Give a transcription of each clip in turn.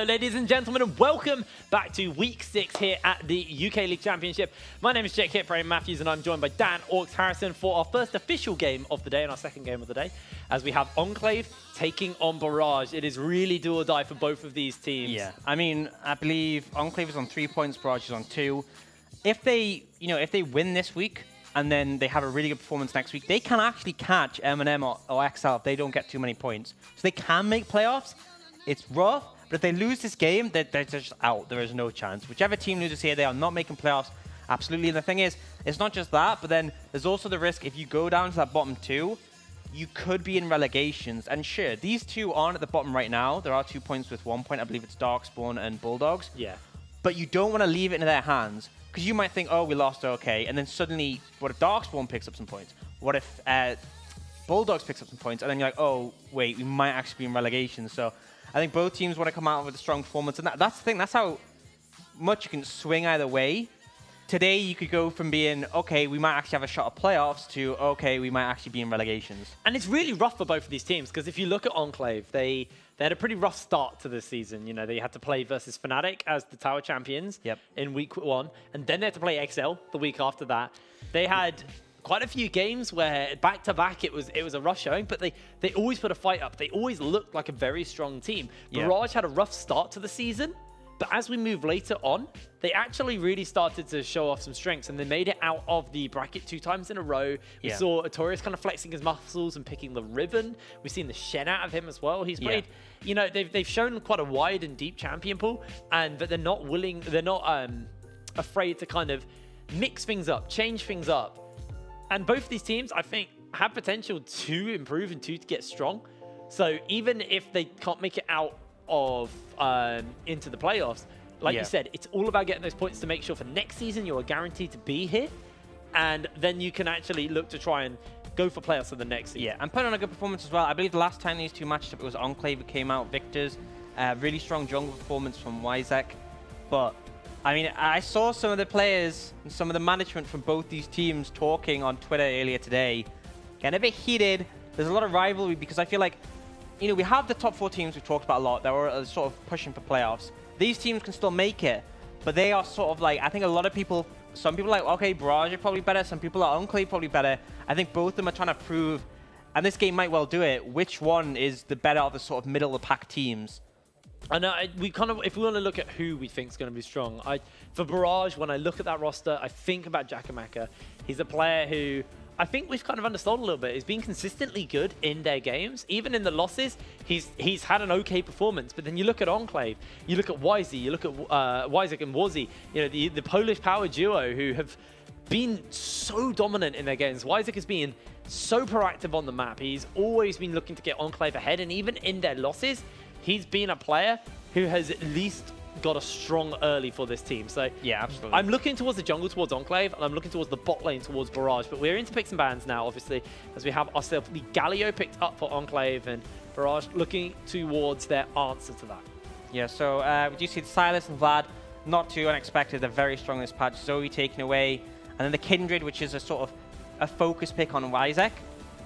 Hello, ladies and gentlemen, and welcome back to Week 6 here at the UK League Championship. My name is Jake Hitbrain Matthews, and I'm joined by Dan Orcs Harrison for our first official game of the day and our second game of the day, as we have Enclave taking on Barrage. It is really do or die for both of these teams. Yeah, I mean, I believe Enclave is on 3 points, Barrage is on 2. If they, if they win this week and then they have a really good performance next week, they can actually catch M&M or XL if they don't get too many points. So they can make playoffs. It's rough. But if they lose this game, they're just out. There is no chance. Whichever team loses here, they are not making playoffs. Absolutely. And the thing is, it's not just that, but then there's also the risk if you go down to that bottom 2, you could be in relegations. And sure, these two aren't at the bottom right now. There are 2 points with 1 point. I believe it's Darkspawn and Bulldogs. Yeah. But you don't want to leave it in their hands, because you might think, oh, we lost, okay. And then suddenly, what if Darkspawn picks up some points? What if Bulldogs picks up some points? And then you're like, oh, wait, we might actually be in relegation. So I think both teams want to come out with a strong performance. And that's the thing. That's how much you can swing either way. Today, you could go from being, okay, we might actually have a shot at playoffs to, okay, we might actually be in relegations. And it's really rough for both of these teams, because if you look at Enclave, they had a pretty rough start to the season. You know, they had to play versus Fnatic as the Tower Champions in week 1, and then they had to play XL the week after that. They had quite a few games where back-to-back it was a rough showing, but they always put a fight up. They always looked like a very strong team. Barrage had a rough start to the season, but as we move later on, they actually really started to show off some strengths, and they made it out of the bracket 2 times in a row. We saw Artorias kind of flexing his muscles and picking the ribbon. We've seen the Shen out of him as well. He's played, you know, they've shown quite a wide and deep champion pool, but they're not willing, they're not afraid to kind of mix things up, change things up. And both of these teams, I think, have potential to improve and to get strong. So even if they can't make it out of into the playoffs, like you said, it's all about getting those points to make sure for next season you are guaranteed to be here, and then you can actually look to try and go for playoffs for the next season. Yeah, and put on a good performance as well. I believe the last time these two matched up, it was Enclave who came out victors. Really strong jungle performance from Wyzek. But I mean, I saw some of the players and some of the management from both these teams talking on Twitter earlier today, getting a bit heated. There's a lot of rivalry because I feel like, you know, we have the top 4 teams we've talked about a lot that were sort of pushing for playoffs. These teams can still make it, but they are sort of like, I think a lot of people, some people are like, okay, Barrage are probably better. Some people are Enclave probably better. I think both of them are trying to prove, and this game might well do it, which one is the better of the sort of middle of the pack teams. I know, we kind of, if we want to look at who we think is going to be strong, for Barrage, when I look at that roster, I think about Jakamaka. He's a player who I think we've kind of undersold a little bit. He's been consistently good in their games. Even in the losses, he's had an okay performance. But then you look at Enclave, you look at Wyzek, you look at Wyzek and Wazzy, you know, the Polish power duo who have been so dominant in their games. Wyzek has been so proactive on the map. He's always been looking to get Enclave ahead, and even in their losses, he's been a player who has at least got a strong early for this team. So yeah, absolutely. I'm looking towards the jungle towards Enclave, and I'm looking towards the bot lane towards Barrage. But we're into picks and bans now, obviously, as we have ourselves the Galio picked up for Enclave, and Barrage looking towards their answer to that. Yeah, so we do see the Silas and Vlad, not too unexpected. They're very strong in this patch. Zoe taken away, and then the Kindred, which is a sort of a focus pick on Wyzek.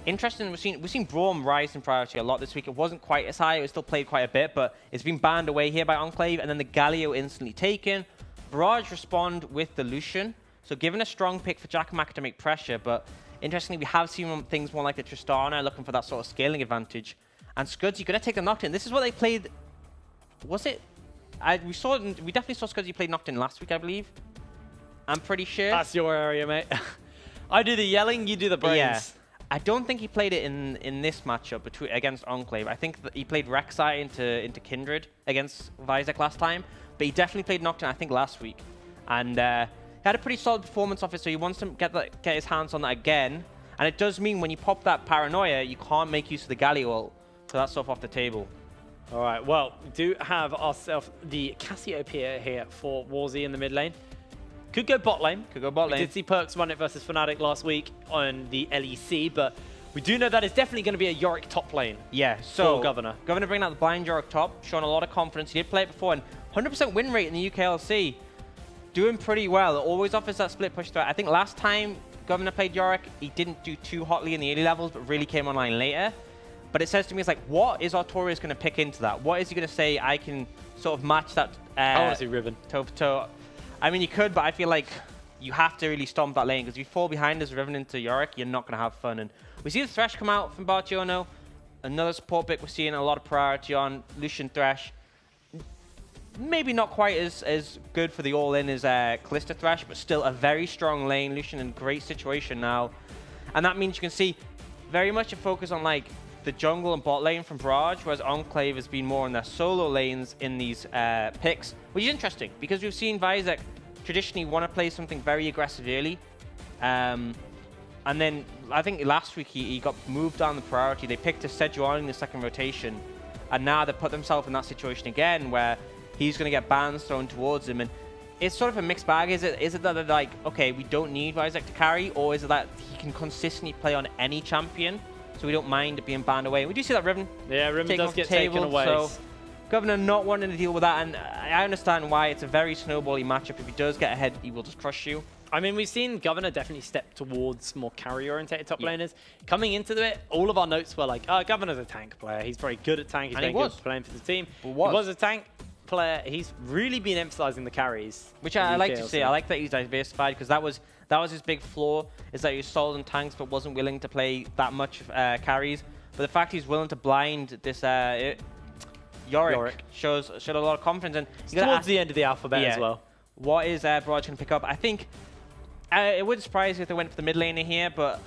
Interesting, we've seen Braum rise in priority a lot this week. It wasn't quite as high. It was still played quite a bit, but it's been banned away here by Enclave, and then the Galio instantly taken. Barrage respond with the Lucian, so given a strong pick for Jakamaka to make pressure, but interestingly, we have seen things more like the Tristana looking for that sort of scaling advantage. And Scuds, you're going to take the Nocturne. This is what they played. Was it? We definitely saw Scuds play Nocturne last week, I believe. I'm pretty sure. That's your area, mate. I do the yelling, you do the brains. Yeah. I don't think he played it in this matchup against Enclave. I think that he played Rek'Sai into Kindred against Wyzek last time, but he definitely played Nocturne, I think, last week. And he had a pretty solid performance off it, so he wants to get his hands on that again. And it does mean when you pop that Paranoia, you can't make use of the Galio ult, so that's off the table. All right, well, we do have ourselves the Cassiopeia here for Warzy in the mid lane. Could go bot lane. Could go bot lane. We did see Perks run it versus Fnatic last week on the LEC, but we do know that it's definitely going to be a Yorick top lane. Yeah, so for Governor. Governor bringing out the blind Yorick top, showing a lot of confidence. He did play it before, and 100% win rate in the UKLC. Doing pretty well. It always offers that split push threat. I think last time Governor played Yorick, he didn't do too hotly in the early levels, but really came online later. But it says to me, it's like, what is Artorias going to pick into that? What is he going to say I can sort of match that I want to see Riven. toe-to-toe? I mean, you could, but I feel like you have to really stomp that lane, because if you fall behind as Riven into Yorick, you're not going to have fun. And we see the Thresh come out from Bartiono. Another support pick we're seeing a lot of priority on. Lucian Thresh. Maybe not quite as good for the all-in as Kalista Thresh, but still a very strong lane. Lucian in great situation now. And that means you can see very much a focus on like the jungle and bot lane from Barrage, whereas Enclave has been more on their solo lanes in these picks, which is interesting because we've seen Vizek traditionally want to play something very aggressive early. And then I think last week he got moved down the priority. They picked a Sejuani in the second rotation, and now they put themselves in that situation again where he's going to get bans thrown towards him. And it's sort of a mixed bag. Is it that they're like, okay, we don't need Vizek to carry, or is it that he can consistently play on any champion, so we don't mind it being banned away? We do see that Riven. Yeah, Riven does get taken away. So Governor not wanting to deal with that, and I understand why. It's a very snowbally matchup. If he does get ahead, he will just crush you. I mean, we've seen Governor definitely step towards more carry-orientated top laners. Coming into it, all of our notes were like, oh, Governor's a tank player. He's very good at tank. He's very good at playing for the team. He was a tank player. He's really been emphasizing the carries, which I like to see. I like that he's diversified, because that was his big flaw, is that he was solid in tanks but wasn't willing to play that much carries. But the fact he's willing to blind this Yorick showed a lot of confidence. And towards the end of the alphabet as well. What is Barrage going to pick up? I think it wouldn't surprise me if they went for the mid laner here, but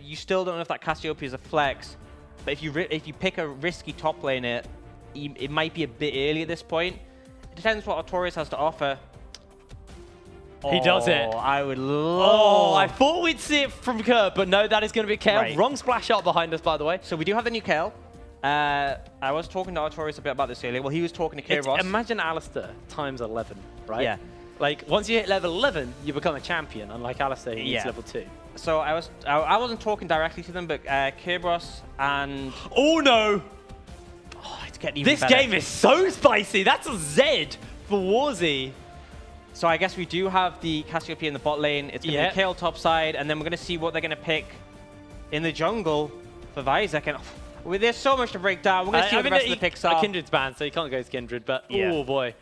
you still don't know if that Cassiopeia is a flex. But if you pick a risky top laner, it might be a bit early at this point. It depends what Artorias has to offer. He does it. I would love... Oh, I thought we'd see it from Kerr, but no, that is going to be Kale. Right. Wrong splash art behind us, by the way. So we do have the new Kale. I was talking to Artorias a bit about this earlier. Well, he was talking to Kairos. Imagine Alistair times 11, right? Yeah. Like, once you hit level 11, you become a champion, unlike Alistair, he needs level 2. So I wasn't talking directly to them, but Kerberos and... Oh, no! Oh, it's getting even better. This game is so spicy. That's a Z for Warzy. So I guess we do have the Cassiopeia in the bot lane. It's going to be Kale top side, and then we're going to see what they're going to pick in the jungle for Vizek. And there's so much to break down. We're going to see what the rest of the picks are. Kindred's banned, so you can't go to Kindred, but oh boy.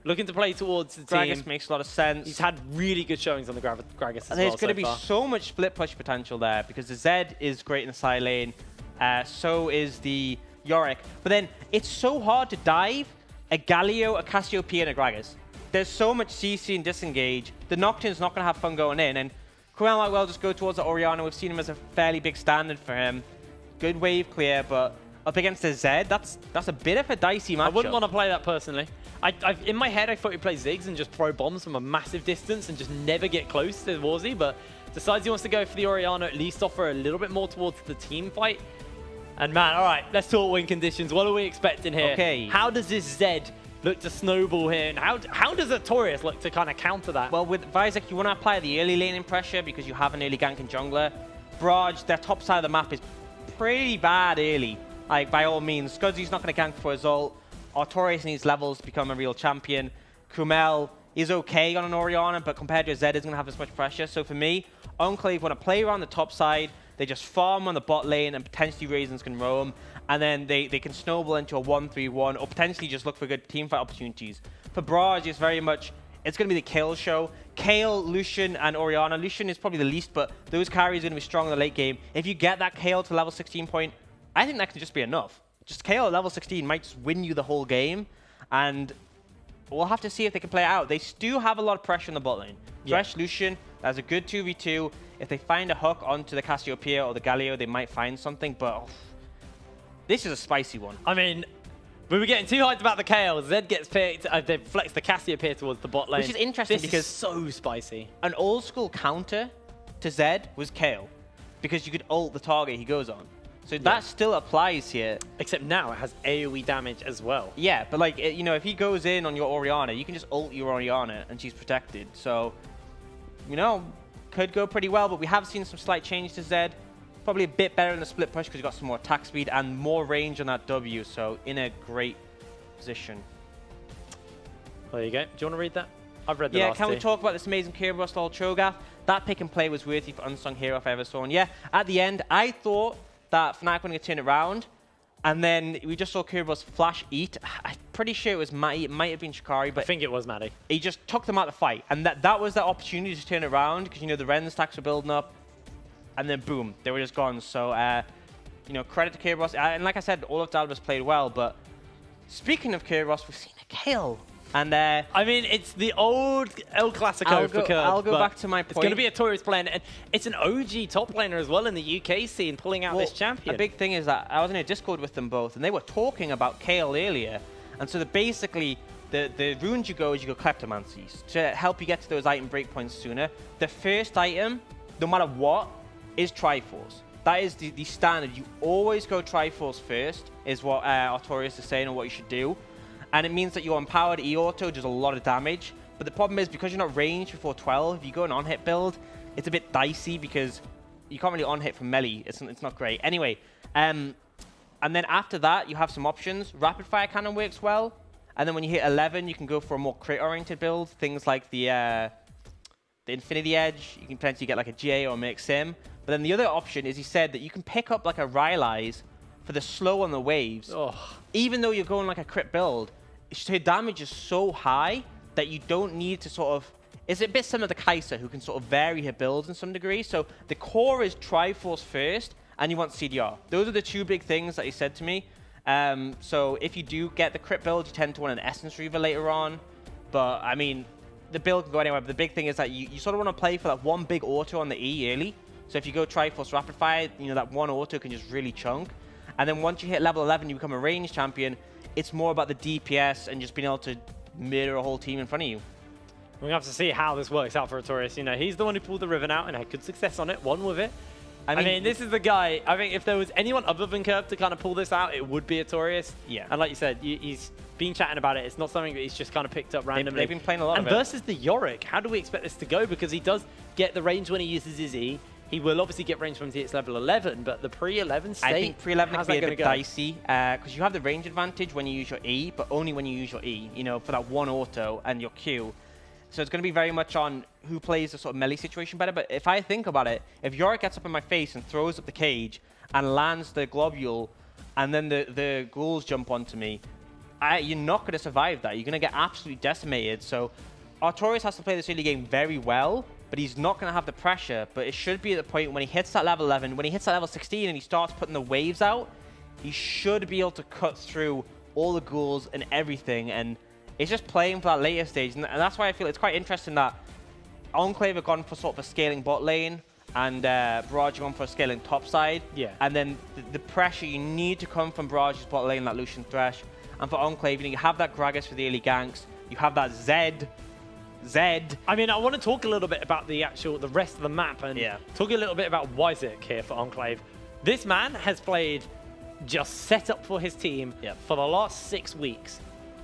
Looking to play towards the Gragas team. makes a lot of sense. He's had really good showings on the Gragas as well. There's going to be so much split push potential there, because the Zed is great in the side lane. So is the Yorick. But then it's so hard to dive a Galio, a Cassiopeia, and a Gragas. There's so much CC and disengage. The Nocturne's not going to have fun going in. And Cruel might well just go towards the Orianna. We've seen him as a fairly big standard for him. Good wave clear, but up against the Zed, that's a bit of a dicey matchup. I wouldn't want to play that personally. In my head, I thought he'd play Ziggs and just throw bombs from a massive distance and just never get close to Warzy, but decides he wants to go for the Orianna, at least offer a little bit more towards the team fight. And man, all right, let's talk win conditions. What are we expecting here? Okay. How does this Zed look to snowball here? And how does Artorias look to kind of counter that? Well, with Vizek, you want to apply the early laning pressure because you have an early gank and jungler. Barrage, their top side of the map is pretty bad early. Like, by all means, Scudzy's not going to gank for his ult. Artorias needs levels to become a real champion. Kumel is okay on an Orianna, but compared to Zed, isn't going to have as much pressure. So for me, Enclave want to play around the top side. They just farm on the bot lane, and potentially Raisins can roam. And then they can snowball into a 1-3-1, or potentially just look for good teamfight opportunities. For Barrage, it's very much, it's going to be the Kale show. Kale, Lucian, and Orianna. Lucian is probably the least, but those carries are going to be strong in the late game. If you get that Kale to level 16 point, I think that can just be enough. Just Kale at level 16 might just win you the whole game, and we'll have to see if they can play it out. They do have a lot of pressure in the bot lane. Thresh, Lucian, that's a good 2v2. If they find a hook onto the Cassiopeia or the Galio, they might find something, but this is a spicy one. I mean, we were getting too hyped about the Kale. Zed gets picked. They flex the Cassiopeia towards the bot lane. Which is interesting because is so spicy. An old school counter to Zed was Kale, because you could ult the target he goes on. So that still applies here. Except now it has AoE damage as well. Yeah, but like, you know, if he goes in on your Orianna, you can just ult your Orianna and she's protected. So, you know, could go pretty well, but we have seen some slight change to Zed. Probably a bit better in the split push because you got some more attack speed and more range on that W. So in a great position. There you go. Do you want to read that? I've read the last two. Yeah, can we talk about this amazing Kerberos style Cho'Gath? That pick and play was worthy for unsung hero if I ever saw one. Yeah, at the end, I thought that Fnatic were going to turn it around, And then we just saw Kuros flash eat. I'm pretty sure it was Matty. It might have been Shikari, but I think it was Matty. He just took them out of the fight. And that was the opportunity to turn it around because, you know, the Ren stacks were building up. And then, boom, they were just gone. So, you know, credit to Kuros. And like I said, all of Dalbus played well. But speaking of Kuros, we've seen a kill. And I mean, it's the old El Clasico for Curve. I'll go back to my point. It's going to be a Taurus player, and it's an OG top laner as well in the UK scene, pulling out this champion. A big thing is that I was in a Discord with them both, and they were talking about Kale earlier. And so basically, the runes you go Kleptomancies to help you get to those item breakpoints sooner. The first item, no matter what, is Triforce. That is the standard. You always go Triforce first, is what Artorias is saying, or what you should do. And it means that your empowered E-Auto does a lot of damage. But the problem is, because you're not ranged before 12, if you go an on-hit build, it's a bit dicey because you can't really on-hit from melee. It's not great. Anyway, and then after that, you have some options. Rapid Fire Cannon works well. And then when you hit 11, you can go for a more crit-oriented build. Things like the Infinity Edge. You can potentially get like a GA or a Mix Sim. But then the other option is he said that you can pick up like a Rylai's for the slow on the waves. Even though you're going like a crit build, her damage is so high that you don't need to sort of... It's a bit similar to Kai'Sa, who can sort of vary her builds in some degree. So the core is Triforce first, and you want CDR. Those are the two big things that he said to me. So if you do get the crit build, you tend to want an Essence Reaver later on. But, I mean, the build can go anywhere. But the big thing is that you sort of want to play for that one big auto on the E early. So if you go Triforce Rapid Fire, you know, that one auto can just really chunk. And then once you hit level 11, you become a ranged champion. It's more about the DPS and just being able to murder a whole team in front of you. We're going to have to see how this works out for Artorias. You know, he's the one who pulled the Riven out and had good success on it, won with it. I mean, this is the guy. I think if there was anyone other than Curve to kind of pull this out, it would be Artorias. Yeah. And like you said, he's been chatting about it. It's not something that he's just kind of picked up randomly. They've been playing a lot of it. And versus the Yorick, how do we expect this to go? Because he does get the range when he uses his E. He will obviously get range from its level 11, but the pre-11 state, I think pre-11 can be a bit dicey because you have the range advantage when you use your E, but only when you use your E, you know, for that one auto and your Q. So it's going to be very much on who plays the sort of melee situation better. But if I think about it, if Yorick gets up in my face and throws up the cage and lands the globule, and then the ghouls jump onto me, you're not going to survive that. You're going to get absolutely decimated. So Artorias has to play this early game very well, but he's not going to have the pressure. But it should be at the point when he hits that level 11, when he hits that level 16 and he starts putting the waves out, he should be able to cut through all the ghouls and everything. And it's just playing for that later stage. And that's why I feel it's quite interesting that Enclave have gone for sort of a scaling bot lane and Barrage have gone for a scaling top side. Yeah. And then the pressure you need to come from Barrage's bot lane, that Lucian Thresh. And for Enclave, you know, you have that Gragas for the early ganks. You have that Zed. I mean, I want to talk a little bit about the rest of the map and talk a little bit about Wyzik here for Enclave. This man has played just set up for his team for the last 6 weeks.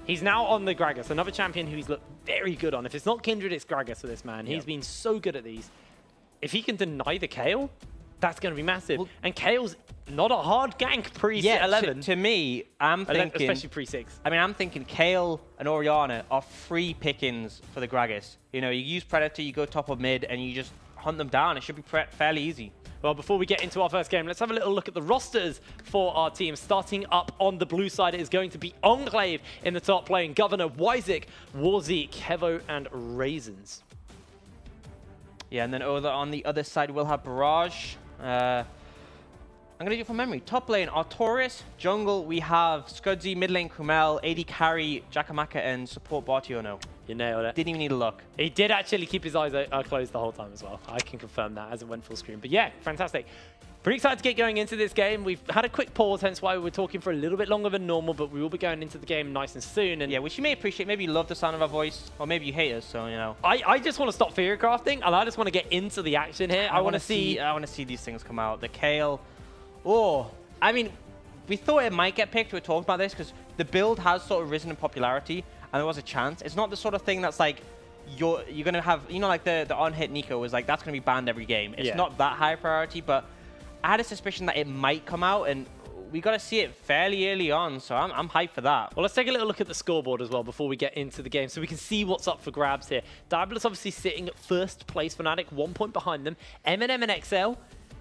He's now on the Gragas, another champion who he's looked very good on. If it's not Kindred, it's Gragas for this man. He's been so good at these. If he can deny the Kayle, that's going to be massive. Well, and Kale's not a hard gank pre-11. To me, I'm thinking... Especially pre-6. I mean, I'm thinking Kayle and Orianna are free pickings for the Gragas. You know, you use Predator, you go top of mid, and you just hunt them down. It should be fairly easy. Well, before we get into our first game, let's have a little look at the rosters for our team. Starting up on the blue side, it is going to be Enclave in the top, playing Governor, Wyzik, Warzy, Kevo, and Raisins. Yeah, and then over on the other side, we'll have Barrage. I'm going to do it from memory. Top lane, Artorias. Jungle, we have Scudzy. Mid lane, Kumel. AD carry, Jakamaka, and support Bartiono. You nailed it. Didn't even need a look. He did actually keep his eyes closed the whole time as well. I can confirm that as it went full screen. But yeah, fantastic. Pretty excited to get going into this game. We've had a quick pause, hence why we were talking for a little bit longer than normal, but we will be going into the game nice and soon. And yeah, which you may appreciate. Maybe you love the sound of our voice, or maybe you hate us, so, you know. I just want to stop theory crafting, and I just want to get into the action here. I want to see these things come out. The Kayle. Oh, I mean, we thought it might get picked. We were talking about this because the build has sort of risen in popularity, and there was a chance. It's not the sort of thing that's like, you're going to have, you know, like the on-hit Nico was like, that's going to be banned every game. It's not that high priority, but I had a suspicion that it might come out, and we got to see it fairly early on, so I'm hyped for that. Well, let's take a little look at the scoreboard as well before we get into the game, so we can see what's up for grabs here. Diabolus obviously sitting at first place, Fnatic 1 point behind them. M&M and XL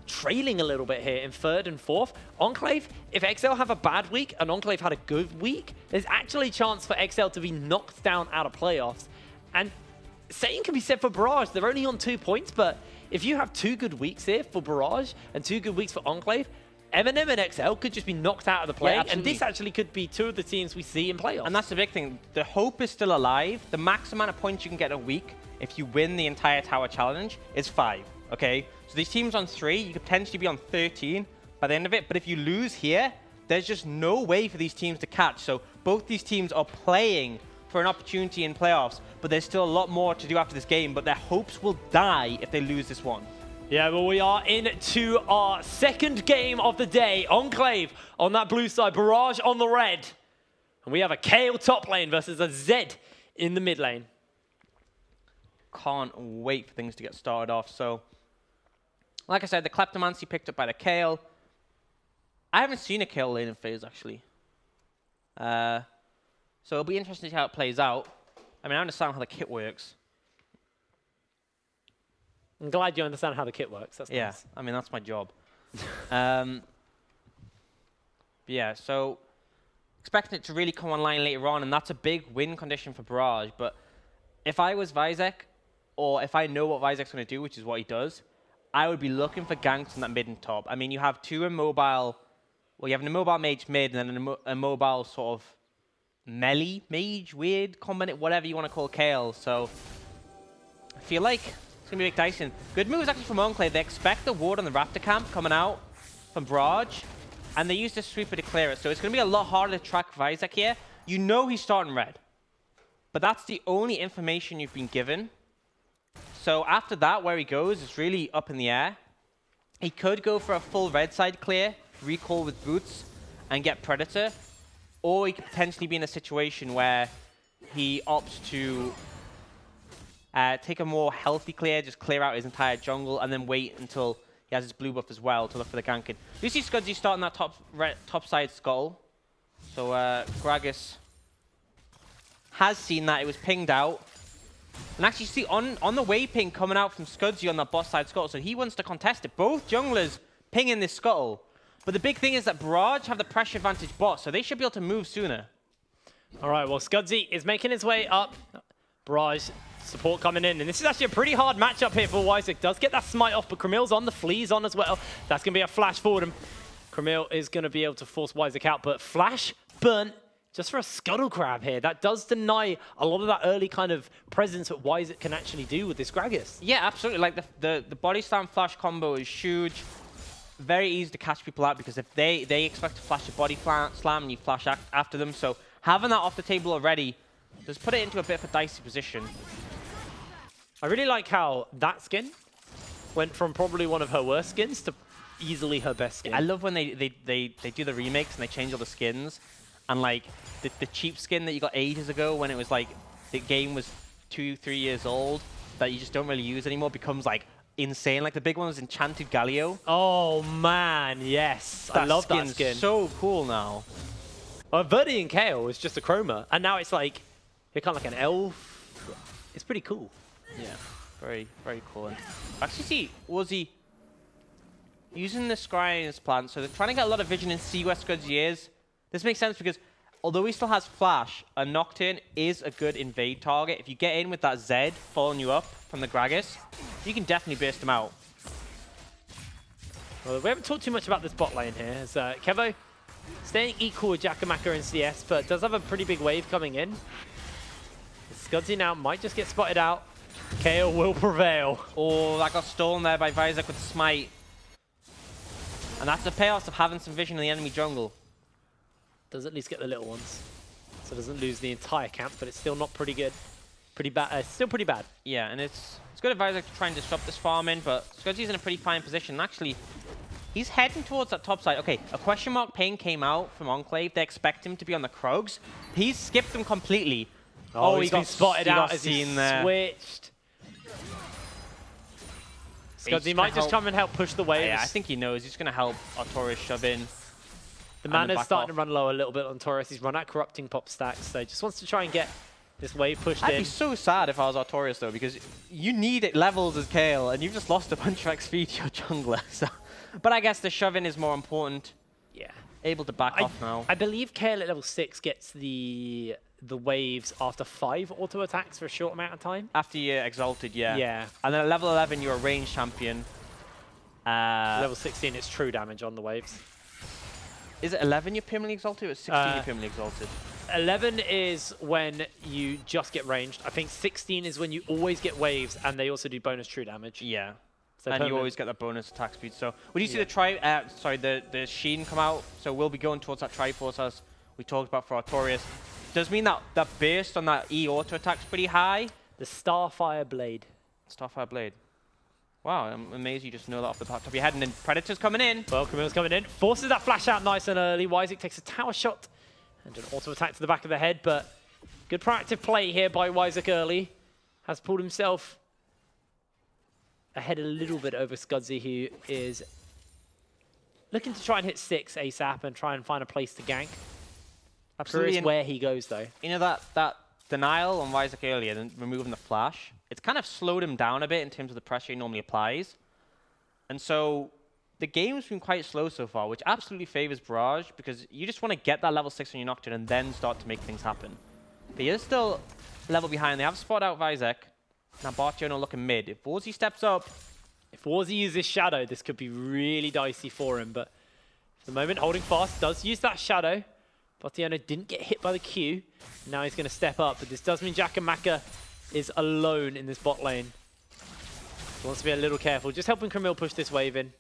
trailing a little bit here in 3rd and 4th. Enclave, if XL have a bad week and Enclave had a good week, there's actually a chance for XL to be knocked down out of playoffs. And same can be said for Barrage. They're only on 2 points, but if you have 2 good weeks here for Barrage and 2 good weeks for Enclave, M&M and XL could just be knocked out of the play, and this actually could be 2 of the teams we see in playoffs. And that's the big thing. The hope is still alive. The max amount of points you can get a week if you win the entire Tower Challenge is 5, okay? So these teams on 3, you could potentially be on 13 by the end of it, but if you lose here, there's just no way for these teams to catch. So both these teams are playing for an opportunity in playoffs, but there's still a lot more to do after this game, but their hopes will die if they lose this one. Yeah, well, we are into our 2nd game of the day. Enclave on that blue side, Barrage on the red. And we have a Kale top lane versus a Zed in the mid lane. Can't wait for things to get started off. So, like I said, the Kleptomancy picked up by the Kale. I haven't seen a Kale lane in phase, actually. So it'll be interesting to see how it plays out. I mean, I understand how the kit works. I'm glad you understand how the kit works. That's nice. I mean, that's my job. Yeah, so expecting it to really come online later on, and that's a big win condition for Barrage. But if I was Vizek, or if I know what Vizek's going to do, which is what he does, I would be looking for ganks on that mid and top. I mean, you have 2 immobile, well, you have an immobile mage mid, and then a mobile sort of melee mage, weird combination, whatever you want to call Kale. So I feel like it's going to be big Dyson. Good moves actually from Enclave. They expect the ward on the Raptor camp coming out from Barrage, and they use the sweeper to clear it. So it's going to be a lot harder to track Vizek here. You know he's starting red, but that's the only information you've been given. So after that, where he goes is really up in the air. He could go for a full red side clear, recall with boots, and get Predator, or he could potentially be in a situation where he opts to take a more healthy clear, just clear out his entire jungle, and then wait until he has his blue buff as well to look for the ganking. You see Scudzy starting that top side scuttle. So Gragas has seen that. It was pinged out. And actually see on the way ping coming out from Scudzy on that bot side scuttle, so he wants to contest it. Both junglers pinging this scuttle. But the big thing is that Barrage have the pressure advantage bot, so they should be able to move sooner. All right, well, Scudzy is making his way up. Barrage support coming in, and this is actually a pretty hard matchup here for Wysek. Does get that smite off, but Kramil's on, the flea's on as well. That's going to be a flash forward, and Kramil is going to be able to force Wysek out, but flash burnt just for a scuttle crab here. That does deny a lot of that early kind of presence that Wysek can actually do with this Gragas. Yeah, absolutely. Like the body slam flash combo is huge. Very easy to catch people out because if they expect to flash a body slam and you flash after them, so having that off the table already does put it into a bit of a dicey position. I really like how that skin went from probably one of her worst skins to easily her best skin. I love when they do the remakes and they change all the skins. And like the cheap skin that you got ages ago when it was like the game was 2-3 years old that you just don't really use anymore becomes like insane. Like the big one was Enchanted Galio. Oh man, yes. I love that skin. So cool now. Verdi and Kale was just a chroma, and now it's like you're kind of like an elf. It's pretty cool. Yeah, very, very cool. And actually see, was he using the scry in his plan? So they're trying to get a lot of vision and see where Scudzy is. This makes sense because although he still has flash, a Nocturne is a good invade target. If you get in with that Zed following you up from the Gragas, you can definitely burst him out. Well, we haven't talked too much about this bot lane here. As Kevo staying equal with Jakamaka and CS, but does have a pretty big wave coming in. Scudzy now might just get spotted out. Kale will prevail. Oh, that got stolen there by Vizek with Smite. And that's the payoff of having some vision in the enemy jungle. Does at least get the little ones. So doesn't lose the entire camp, but it's still not pretty good. Pretty bad. Still pretty bad. Yeah, and it's good of Vizek to try and disrupt this farming, but Scudzy's in a pretty fine position. Actually, he's heading towards that top side. Okay, a question mark ping came out from Enclave. They expect him to be on the Krogs. He's skipped them completely. Oh, he got spotted out as he switched. Scudzy might just come and help push the waves. Yeah, I think he knows. He's going to help Artorias shove in. The mana's starting to run low a little bit on Taurus. He's run out corrupting pop stacks, so just wants to try and get this wave pushed in. I'd be so sad if I was Artorias though, because you need it levels as Kale, and you've just lost a bunch of XP to your jungler. So But I guess the shove-in is more important. Yeah. Able to back off now. I believe KL at level 6 gets the waves after 5 auto attacks for a short amount of time. After you're exalted, yeah. Yeah. And then at level 11, you're a ranged champion. Level 16, it's true damage on the waves. Is it 11 you're permanently exalted, or 16 you're permanently exalted? 11 is when you just get ranged. I think 16 is when you always get waves, and they also do bonus true damage. Yeah. So and you always get that bonus attack speed. So when you see the Sheen come out, so we'll be going towards that Triforce as we talked about for Artorias. Does mean that that burst on that E auto attack's pretty high. The Starfire Blade. Starfire Blade. Wow, I'm amazed you just know that off the top of your head. And then Predator's coming in. Well, Camille's coming in. Forces that flash out nice and early. Isaac takes a tower shot and an auto attack to the back of the head, but good proactive play here by Isaac early. Has pulled himself ahead a little bit over Scudzy, who is looking to try and hit 6 ASAP and try and find a place to gank. Absolutely. Curious where he goes, though. You know, that denial on Isaac earlier, and removing the flash, it's kind of slowed him down a bit in terms of the pressure he normally applies. And so the game's been quite slow so far, which absolutely favors Barrage, because you just want to get that level 6 on your Nocturne and then start to make things happen. But he is still a level behind. They have spot out Isaac. Now Bartiono looking mid. If Warzy steps up... If Warzy uses Shadow, this could be really dicey for him, but for the moment, holding fast, does use that Shadow. Bartiono didn't get hit by the Q. Now he's going to step up, but this does mean Jakamaka is alone in this bot lane. He wants to be a little careful. Just helping Camille push this wave in.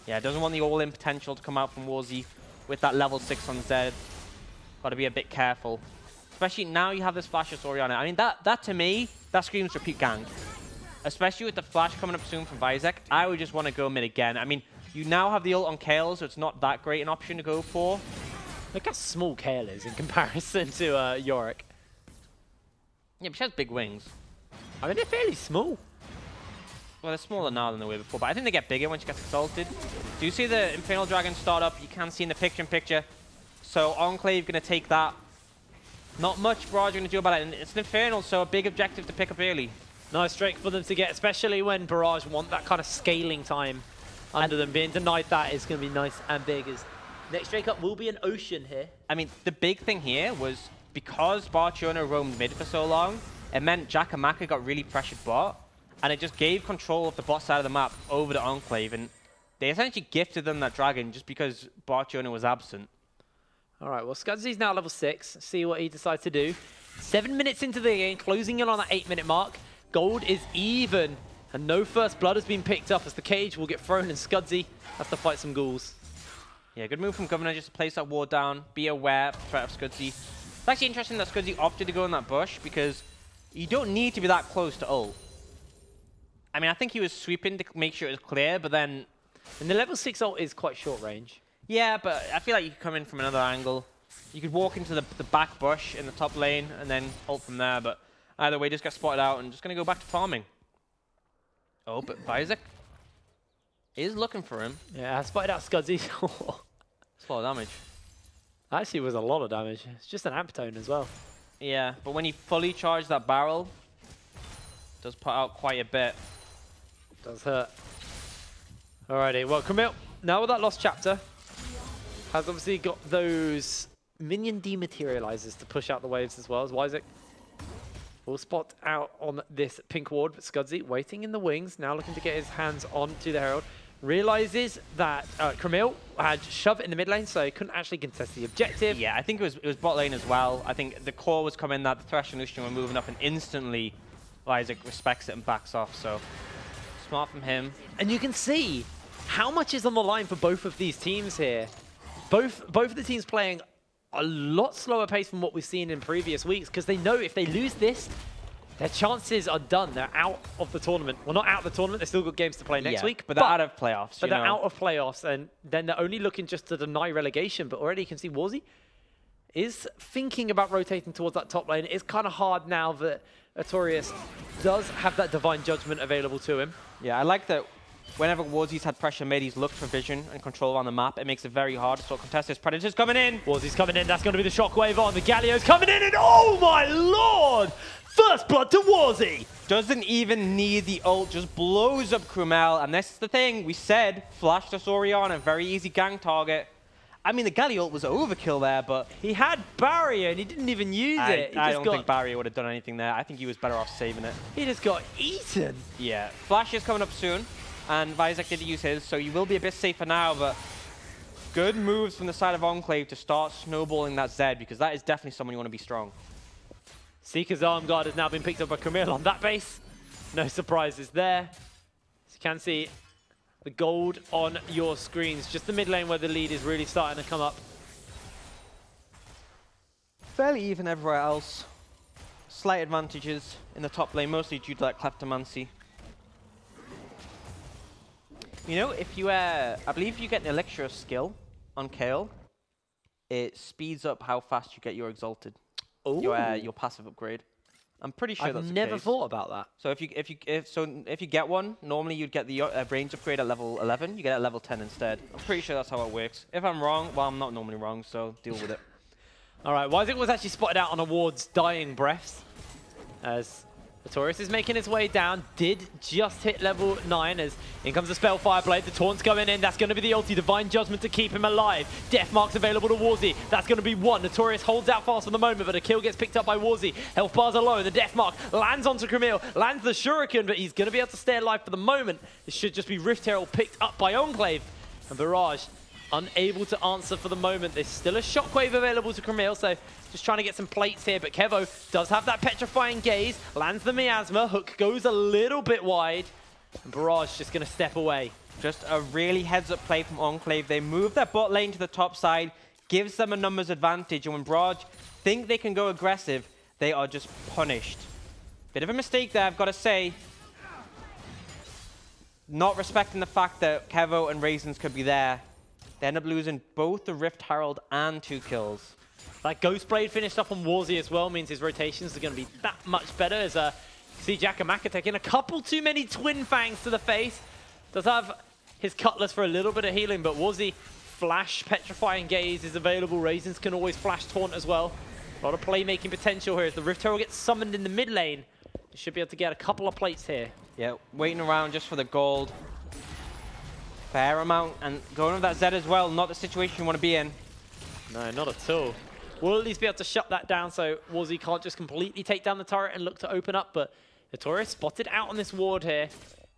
Yeah, doesn't want the all-in potential to come out from Warzy with that level 6 on Zed. Got to be a bit careful. Especially now you have this flash of Oriana. I mean, that to me, that screams repeat gank. Especially with the flash coming up soon from Isaac, I would just want to go mid again. I mean, you now have the ult on Kale, so it's not that great an option to go for. Look how small Kale is in comparison to Yorick. Yeah, but she has big wings. I mean, they're fairly small. Well, they're smaller now than they were before, but I think they get bigger when she gets exalted. Do you see the Infernal Dragon start up? You can see in the picture-in-picture. So Enclave going to take that. Not much Barrage going to do about it. And it's an Infernal, so a big objective to pick up early. Nice strike for them to get, especially when Barrage want that kind of scaling time under them. Being denied that is going to be nice and big. As next Drake up will be an Ocean here. I mean, the big thing here was because Bartiono roamed mid for so long, it meant Jakamaka got really pressured bot, and it just gave control of the bot side of the map over to Enclave, and they essentially gifted them that dragon just because Bartiono was absent. All right, well, Scudzy's now level 6. See what he decides to do. 7 minutes into the game, closing in on that 8-minute mark. Gold is even, and no first blood has been picked up as the cage will get thrown, and Scudzy has to fight some ghouls. Yeah, good move from Governor just to place that ward down, be aware of the threat of Scudzy. It's actually interesting that Scudzy opted to go in that bush because you don't need to be that close to ult. I mean, I think he was sweeping to make sure it was clear, but then... And the level 6 ult is quite short range. Yeah, but I feel like you could come in from another angle. You could walk into the back bush in the top lane and then ult from there, but either way, just get spotted out and just going to go back to farming. Oh, but Isaac is looking for him. Yeah, I spotted out Scudzy. It's a lot of damage. Actually, it was a lot of damage. It's just an Amptone as well. Yeah, but when you fully charge that barrel, it does put out quite a bit. Does hurt. Alrighty, well, Camille, now with that lost chapter, has obviously got those minion dematerializers to push out the waves as well as Isaac. Will spot out on this pink ward, but Scudzy waiting in the wings, now looking to get his hands onto the Herald. Realizes that Camille had shove in the mid lane, so he couldn't actually contest the objective. Yeah, I think it was bot lane as well. I think the core was coming that the Thresh and Lucian were moving up, and instantly Isaac respects it and backs off, so smart from him. And you can see how much is on the line for both of these teams here. Both of the teams playing a lot slower pace than what we've seen in previous weeks, because they know if they lose this, their chances are done. They're out of the tournament. Well, not out of the tournament. They've still got games to play next week. But they're out of playoffs. But they're out of playoffs, and then they're only looking just to deny relegation. But already you can see Warzy is thinking about rotating towards that top lane. It's kind of hard now that Artorias does have that Divine Judgment available to him. Yeah, I like that whenever Warzy's had pressure made, he's looked for vision and control on the map. It makes it very hard to sort of contest this. Predator's coming in. Warzy's coming in. That's going to be the shockwave on. The Galio's coming in, and oh my lord! First blood to Warzy. Doesn't even need the ult, just blows up Krumel. And this is the thing, we said, flash to Orianna, very easy gang target. I mean, the Gali ult was overkill there, but... He had Barrier and he didn't even use it. I don't think Barrier would have done anything there. I think he was better off saving it. He just got eaten. Yeah, Flash is coming up soon, and Visek did use his, so you will be a bit safer now, but good moves from the side of Enclave to start snowballing that Zed, because that is definitely someone you want to be strong. Seeker's arm guard has now been picked up by Camille on that base. No surprises there. As you can see, the gold on your screens. Just the mid lane where the lead is really starting to come up. Fairly even everywhere else. Slight advantages in the top lane, mostly due to that Kleptomancy. You know, if you, I believe if you get an Elixir of Skill on Kayle, it speeds up how fast you get your Exalted. Your passive upgrade. I'm pretty sure that's the case. I've never thought about that. So if you get one, normally you'd get the range upgrade at level 11. You get it at level 10 instead. I'm pretty sure that's how it works. If I'm wrong, well, I'm not normally wrong, so deal with it. All right, Wisek was actually spotted out on Award's dying breaths as Notorious is making his way down. Did just hit level 9 as in comes the Spell Fireblade. The taunt's going in. That's going to be the ulti. Divine Judgment to keep him alive. Death Mark's available to Warzy. That's going to be one. Notorious holds out fast for the moment, but a kill gets picked up by Warzy. Health bars are low. The Death Mark lands onto Camille. Lands the Shuriken, but he's going to be able to stay alive for the moment. This should just be Rift Herald picked up by Enclave. And Barrage unable to answer for the moment. There's still a Shockwave available to Camille, so just trying to get some plates here. But Kevo does have that Petrifying Gaze, lands the Miasma, hook goes a little bit wide, and Barrage just going to step away. Just a really heads-up play from Enclave. They move their bot lane to the top side, gives them a numbers advantage, and when Barrage think they can go aggressive, they are just punished. Bit of a mistake there, I've got to say. Not respecting the fact that Kevo and Raisins could be there. They end up losing both the Rift Herald and 2 kills. That Ghost Blade finished up on Warzy as well means his rotations are going to be that much better as see Jakamaka taking a couple too many Twin Fangs to the face. Does have his Cutlass for a little bit of healing, but Warzy Flash, Petrifying Gaze is available. Raisins can always Flash Taunt as well. A lot of playmaking potential here as the Rift Herald gets summoned in the mid lane. They should be able to get a couple of plates here. Yeah, waiting around just for the gold. Fair amount, and going with that Zed as well, not the situation you want to be in. No, not at all. We'll at least be able to shut that down so Warzy can't just completely take down the turret and look to open up, but Notorious spotted out on this ward here.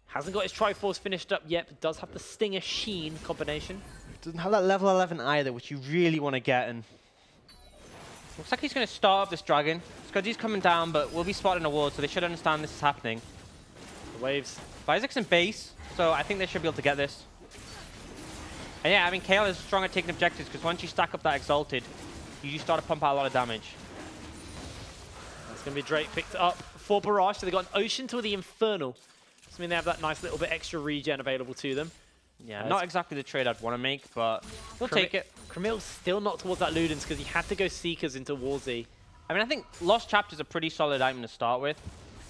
Hasn't got his Triforce finished up yet, but does have the Stinger Sheen combination. Doesn't have that level 11 either, which you really want to get, and looks like he's going to start up this dragon. Scudgy's coming down, but will be spotting a ward, so they should understand this is happening. The waves. Visek's in base, so I think they should be able to get this. And yeah, I mean, Kayle is strong at taking objectives because once you stack up that Exalted, you just start to pump out a lot of damage. That's going to be Drake picked up for Barrage. So they've got an Ocean to the Infernal. So I mean, they have that nice little bit extra regen available to them. Yeah, not exactly the trade I'd want to make, but we'll take it. Camille's still not towards that Ludens because he had to go Seekers into Warzy. I mean, I think Lost Chapter is a pretty solid item to start with.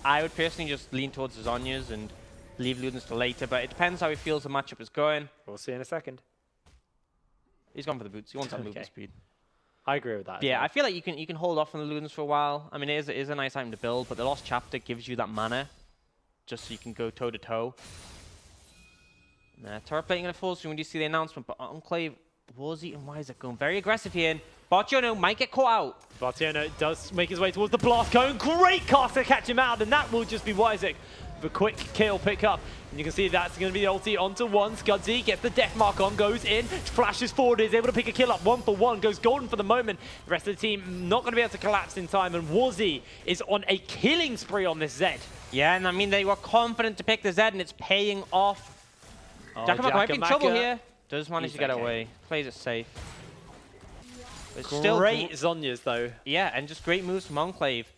I would personally just lean towards the Zhonya's and leave Ludens till later, but it depends how he feels the matchup is going. We'll see in a second. He's gone for the boots. He wants that movement speed. I agree with that. Yeah, I feel like you can hold off on the Ludens for a while. I mean, it is a nice item to build, but the Lost Chapter gives you that mana just so you can go toe-to-toe. Turret plating going to fall soon when you see the announcement, but Enclave, Warzy, and Wisek going very aggressive here. Bartiono might get caught out. Bartiono does make his way towards the blast cone. Great cast to catch him out, and that will just be Wisek. The quick kill pick up, and you can see that's going to be the ulti onto one. Scudzy gets the death mark on, goes in, flashes forward, is able to pick a kill up 1-for-1, goes golden for the moment. The rest of the team not going to be able to collapse in time, and Warzy is on a killing spree on this Zed. Yeah, and I mean, they were confident to pick the Zed, and it's paying off. Jakamaka might be in trouble here. Does manage to get away. Plays it safe. It's still great Zhonya's though. Yeah, and just great moves from Enclave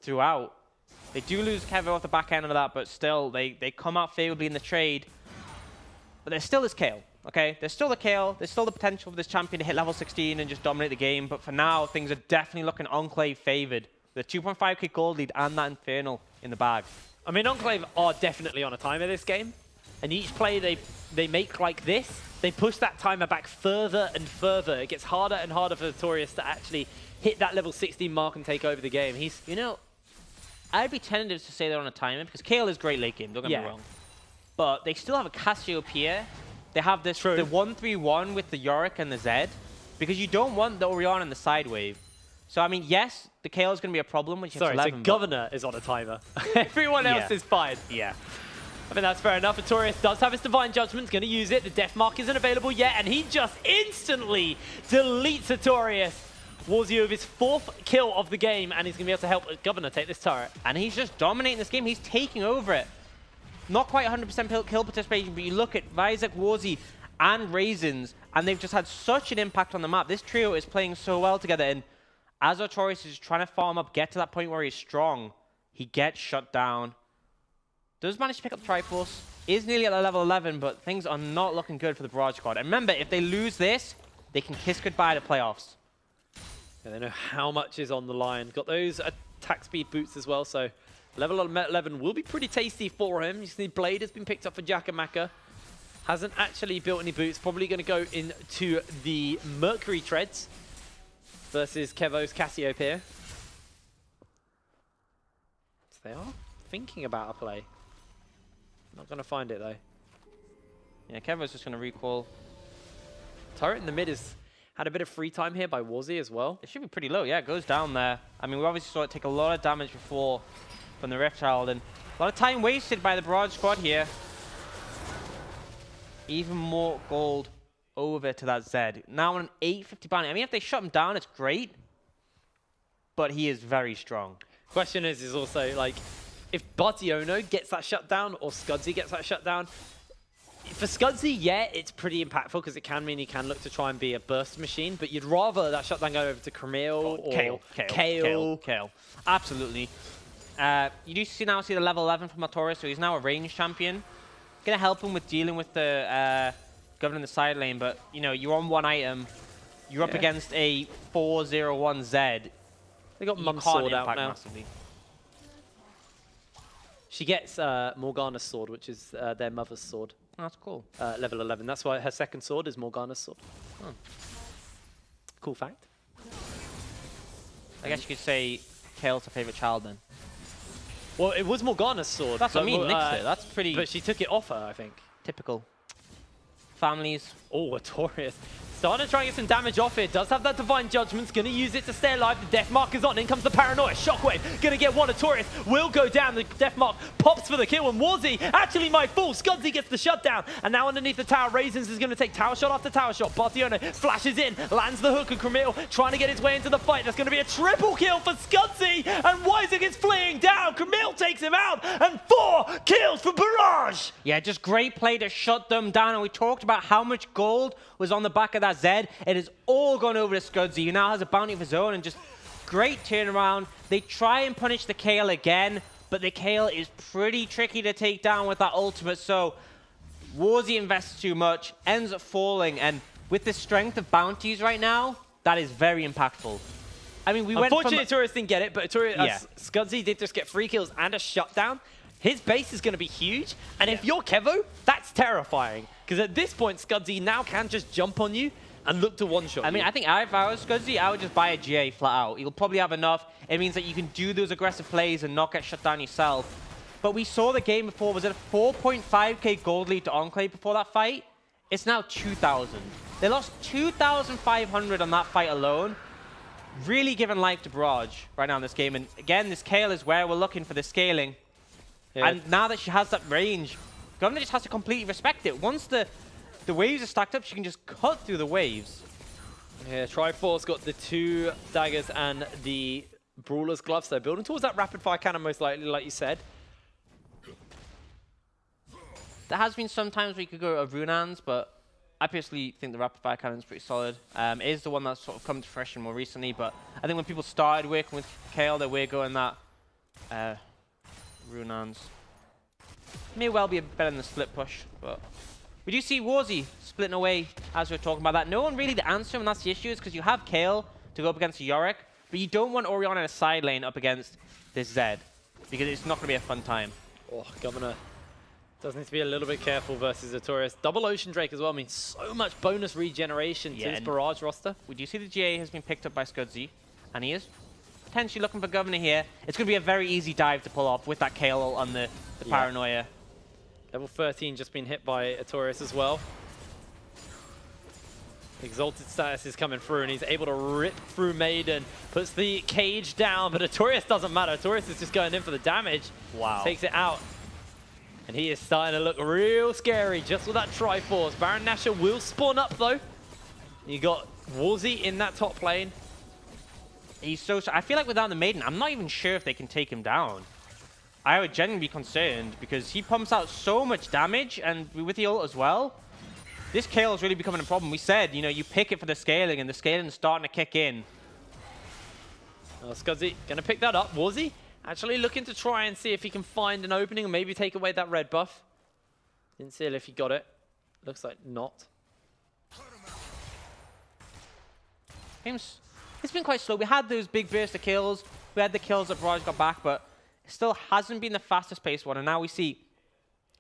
throughout. They do lose Kevo off the back end of that, but still, they come out favorably in the trade. But there still is Kayle, okay? There's still the Kayle. There's still the potential for this champion to hit level 16 and just dominate the game. But for now, things are definitely looking Enclave favored. The 2.5k gold lead and that Infernal in the bag. I mean, Enclave are definitely on a timer this game. And each play they make like this, they push that timer back further and further. It gets harder and harder for Notorious to actually hit that level 16 mark and take over the game. He's, you know, I'd be tentative to say they're on a timer because Kale is great late game, don't get me wrong. But they still have a Cassiopeia. They have this the 1-3-1 with the Yorick and the Zed because you don't want the Orion and the side wave. So, I mean, yes, the Kale is going to be a problem when you hit 11. So Governor is on a timer. Everyone else is fine. Yeah. I think that's fair enough. Artorias does have his Divine Judgment, going to use it. The Death Mark isn't available yet, and he just instantly deletes Artorias. Warzy with his 4th kill of the game, and he's going to be able to help Governor take this turret. And he's just dominating this game. He's taking over it. Not quite 100% kill participation, but you look at Vizek, Warzy, and Raisins, and they've just had such an impact on the map. This trio is playing so well together, and as Artorias is trying to farm up, get to that point where he's strong, he gets shut down. Does manage to pick up the Triforce, is nearly at the level 11, but things are not looking good for the Barrage squad. And remember, if they lose this, they can kiss goodbye to playoffs. Yeah, they know how much is on the line. Got those attack speed boots as well, so level 11 will be pretty tasty for him. You see Blade has been picked up for Jakamaka. Hasn't actually built any boots. Probably going to go into the Mercury Treads versus Kevo's Cassiopeia. So they are thinking about a play. Not going to find it, though. Yeah, Kevo's just going to recall. Turret in the mid has had a bit of free time here by Warzy as well. It should be pretty low. Yeah, it goes down there. I mean, we obviously saw it take a lot of damage before from the Rift Child, and a lot of time wasted by the Barrage squad here. Even more gold over to that Zed. Now on an 850 bounty. I mean, if they shut him down, it's great, but he is very strong. Question is also, like, if Bartiono gets that shutdown or Scudzy gets that shutdown, for Scudzy, yeah, it's pretty impactful because it can mean he can look to try and be a burst machine, but you'd rather that shutdown go over to Camille or Kale. Absolutely. You do now see the level 11 from Artorias, so he's now a range champion. Gonna help him with dealing with the Governor in the side lane, but you know, you're on one item, you're up against a 4-0-1 Zed. They got Mum's sword out now. Massively. She gets Morgana's sword, which is their mother's sword. Oh, that's cool. Level 11. That's why her second sword is Morgana's sword. Oh. Cool fact. I guess you could say Kale's her favorite child then. Well, it was Morgana's sword. That's what I mean, next to it. That's pretty... But she took it off her, I think. Typical. Families. Oh, Artorias. Starting to try and get some damage off it. Does have that Divine Judgment's going to use it to stay alive. The Death Mark is on. In comes the Paranoia. Shockwave. Going to get one. Artorias will go down. The Death Mark pops for the kill. And Warzy actually might fall. Scudzy gets the shutdown. And now underneath the tower, Raisins is going to take tower shot after tower shot. Bartiono flashes in. Lands the hook. And Camille trying to get his way into the fight. That's going to be a triple kill for Scudzy. And Wiser gets fleeing down. Camille takes him out. And 4 kills for Barrage. Yeah, just great play to shut them down. And we talked about how much gold was on the back of that Zed. It has all gone over to Scudzy, who now has a bounty of his own, and just great turnaround. They try and punish the Kale again, but the Kale is pretty tricky to take down with that ultimate, so Warzy invests too much, ends up falling, and with the strength of bounties right now, that is very impactful. I mean, Unfortunately, Artorias didn't get it, but Scudzy did just get 3 kills and a shutdown. His base is going to be huge, and if you're Kevo, that's terrifying. Because at this point, Scudzy now can just jump on you and look to one-shot you. I mean, I think if I was Scudzy, I would just buy a GA flat out. You'll probably have enough. It means that you can do those aggressive plays and not get shut down yourself. But we saw the game before. Was it a 4.5k gold lead to Enclave before that fight? It's now 2,000. They lost 2,500 on that fight alone. Really giving life to Barrage right now in this game. And again, this Kale is where we're looking for the scaling. Yeah. And now that she has that range, Governor just has to completely respect it. Once the waves are stacked up, she can just cut through the waves. Yeah, Triforce got the 2 daggers and the Brawler's gloves. They're building towards that rapid fire cannon most likely, like you said. There has been some times where you could go a Runans, but I personally think the rapid fire cannon is pretty solid. It is the one that's sort of come to fruition more recently, but I think when people started working with Kale, they were going that Runans. May well be better than the split push, but we do see Warzy splitting away as we're talking about that. No one really to answer him, and that's the issue, is because you have Kale to go up against a Yorick, but you don't want Orion in a side lane up against this Zed, because it's not going to be a fun time. Oh, Governor does need to be a little bit careful versus Artorias. Double Ocean Drake as well means so much bonus regeneration to this Barrage roster. We do see the GA has been picked up by Scudzy, and he is potentially looking for Governor here. It's going to be a very easy dive to pull off with that KO ult on the Paranoia. Level 13 just been hit by Artorias as well. Exalted status is coming through, and he's able to rip through Maiden. Puts the cage down, but Artorias doesn't matter. Artorias is just going in for the damage. Wow. Takes it out. And he is starting to look real scary just with that Triforce. Baron Nashor will spawn up, though. You got Warzy in that top lane. He's so... I feel like without the Maiden, I'm not even sure if they can take him down. I would genuinely be concerned because he pumps out so much damage, and with the ult as well. This KO is really becoming a problem. We said, you know, you pick it for the scaling, and the scaling is starting to kick in. Scuzzy going to pick that up. Warzy actually looking to try and see if he can find an opening and maybe take away that red buff. Didn't see if he got it. Looks like not. It's been quite slow. We had those big burst of kills. We had the kills that Barrage got back, but it still hasn't been the fastest paced one. And now we see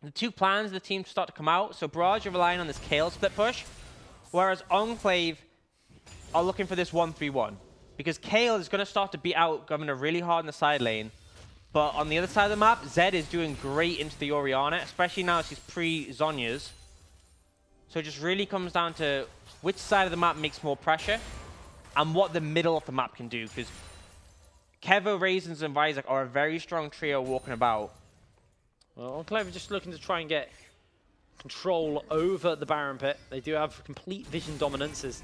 the two plans of the team start to come out. So Barrage are relying on this Kale split push, whereas Enclave are looking for this 1-3-1. Because Kale is going to start to beat out Governor really hard in the side lane. But on the other side of the map, Zed is doing great into the Orianna, especially now she's pre-Zhonya's. So it just really comes down to which side of the map makes more pressure and what the middle of the map can do. Because Kevo, Raisins, and Vizak are a very strong trio walking about. Well, Enclave are just looking to try and get control over the Baron Pit. They do have complete vision dominance as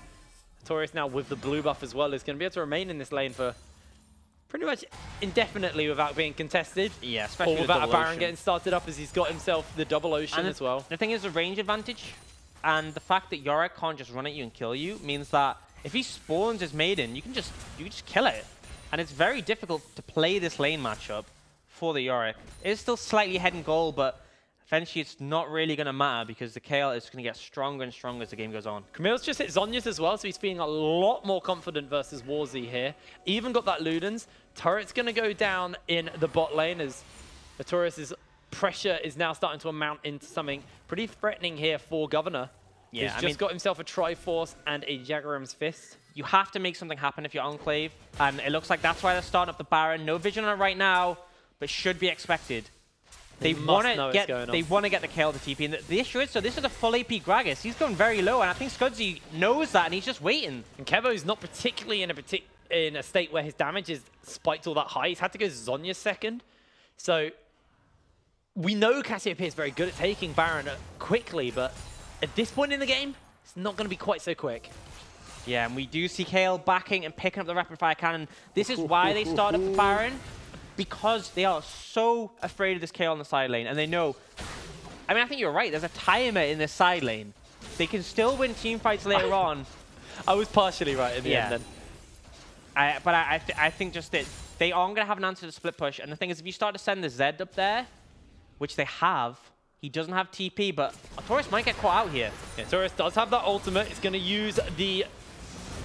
Artorias now with the blue buff as well is going to be able to remain in this lane for pretty much indefinitely without being contested. Yeah, especially or without a Baron getting started up as he's got himself the double ocean as well. The thing is the range advantage and the fact that Yorick can't just run at you and kill you means that if he spawns his Maiden, you can just kill it. And it's very difficult to play this lane matchup for the Yorick. It is still slightly ahead in goal, but eventually it's not really going to matter because the KL is going to get stronger and stronger as the game goes on. Camille's just hit Zhonya's as well, so he's feeling a lot more confident versus Warzy here. Even got that Ludens. Turret's going to go down in the bot lane as Artorias' pressure is now starting to amount into something pretty threatening here for Governor. Yeah, He's just got himself a Triforce and a Jagram's Fist. You have to make something happen if you're Enclave, and it looks like that's why they're starting up the Baron. No vision on it right now, but should be expected. They want to get the KL to TP. And the issue is, so this is a full AP Gragas. He's going very low, and I think Scudzy knows that, and he's just waiting. And Kevo's not particularly in a state where his damage is spiked all that high. He's had to go Zhonya's second. So we know Cassiopeia is very good at taking Baron quickly, but at this point in the game, it's not going to be quite so quick. Yeah, and we do see Kale backing and picking up the rapid fire cannon. This is why they start up the Baron, because they are so afraid of this KO on the side lane, and they know... I mean, I think you're right. There's a timer in this side lane. They can still win team fights later on. I was partially right in the end then. I think just that they aren't going to have an answer to split push. And the thing is, if you start to send the Zed up there, which they have, he doesn't have TP, but Artorias might get caught out here. Yeah, Artorias does have that ultimate. It's going to use the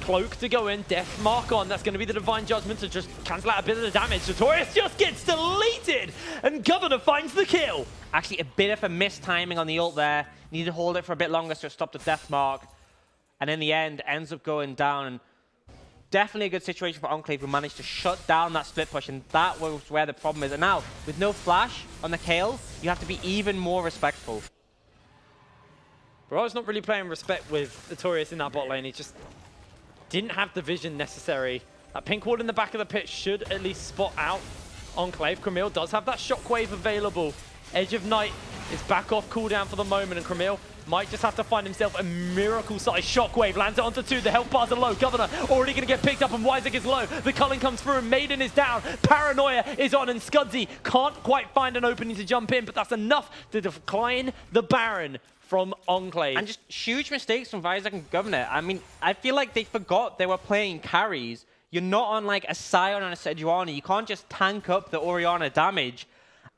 Cloak to go in, Death Mark on. That's going to be the Divine Judgment to just cancel out a bit of the damage. Artorias just gets deleted, and Governor finds the kill. Actually, a bit of a mistiming on the ult there. Needed to hold it for a bit longer so it stopped the Death Mark. And in the end, ends up going down. And definitely a good situation for Enclave, who managed to shut down that split push, and that was where the problem is. And now, with no flash on the Kale, you have to be even more respectful. Barrage not really playing respect with Artorias in that bot lane. He just didn't have the vision necessary. That pink ward in the back of the pit should at least spot out Enclave. Camille does have that shockwave available. Edge of Night is back off cooldown for the moment, and Camille might just have to find himself a miracle-sized shockwave. Lands it onto two. The health bars are low. Governor already going to get picked up, and Wizak is low. The culling comes through, and Maiden is down. Paranoia is on, and Scudzy can't quite find an opening to jump in, but that's enough to decline the Baron from Enclave. And just huge mistakes from Vizak and Governor. I mean, I feel like they forgot they were playing carries. You're not on like a Sion and a Sejuani. You can't just tank up the Orianna damage.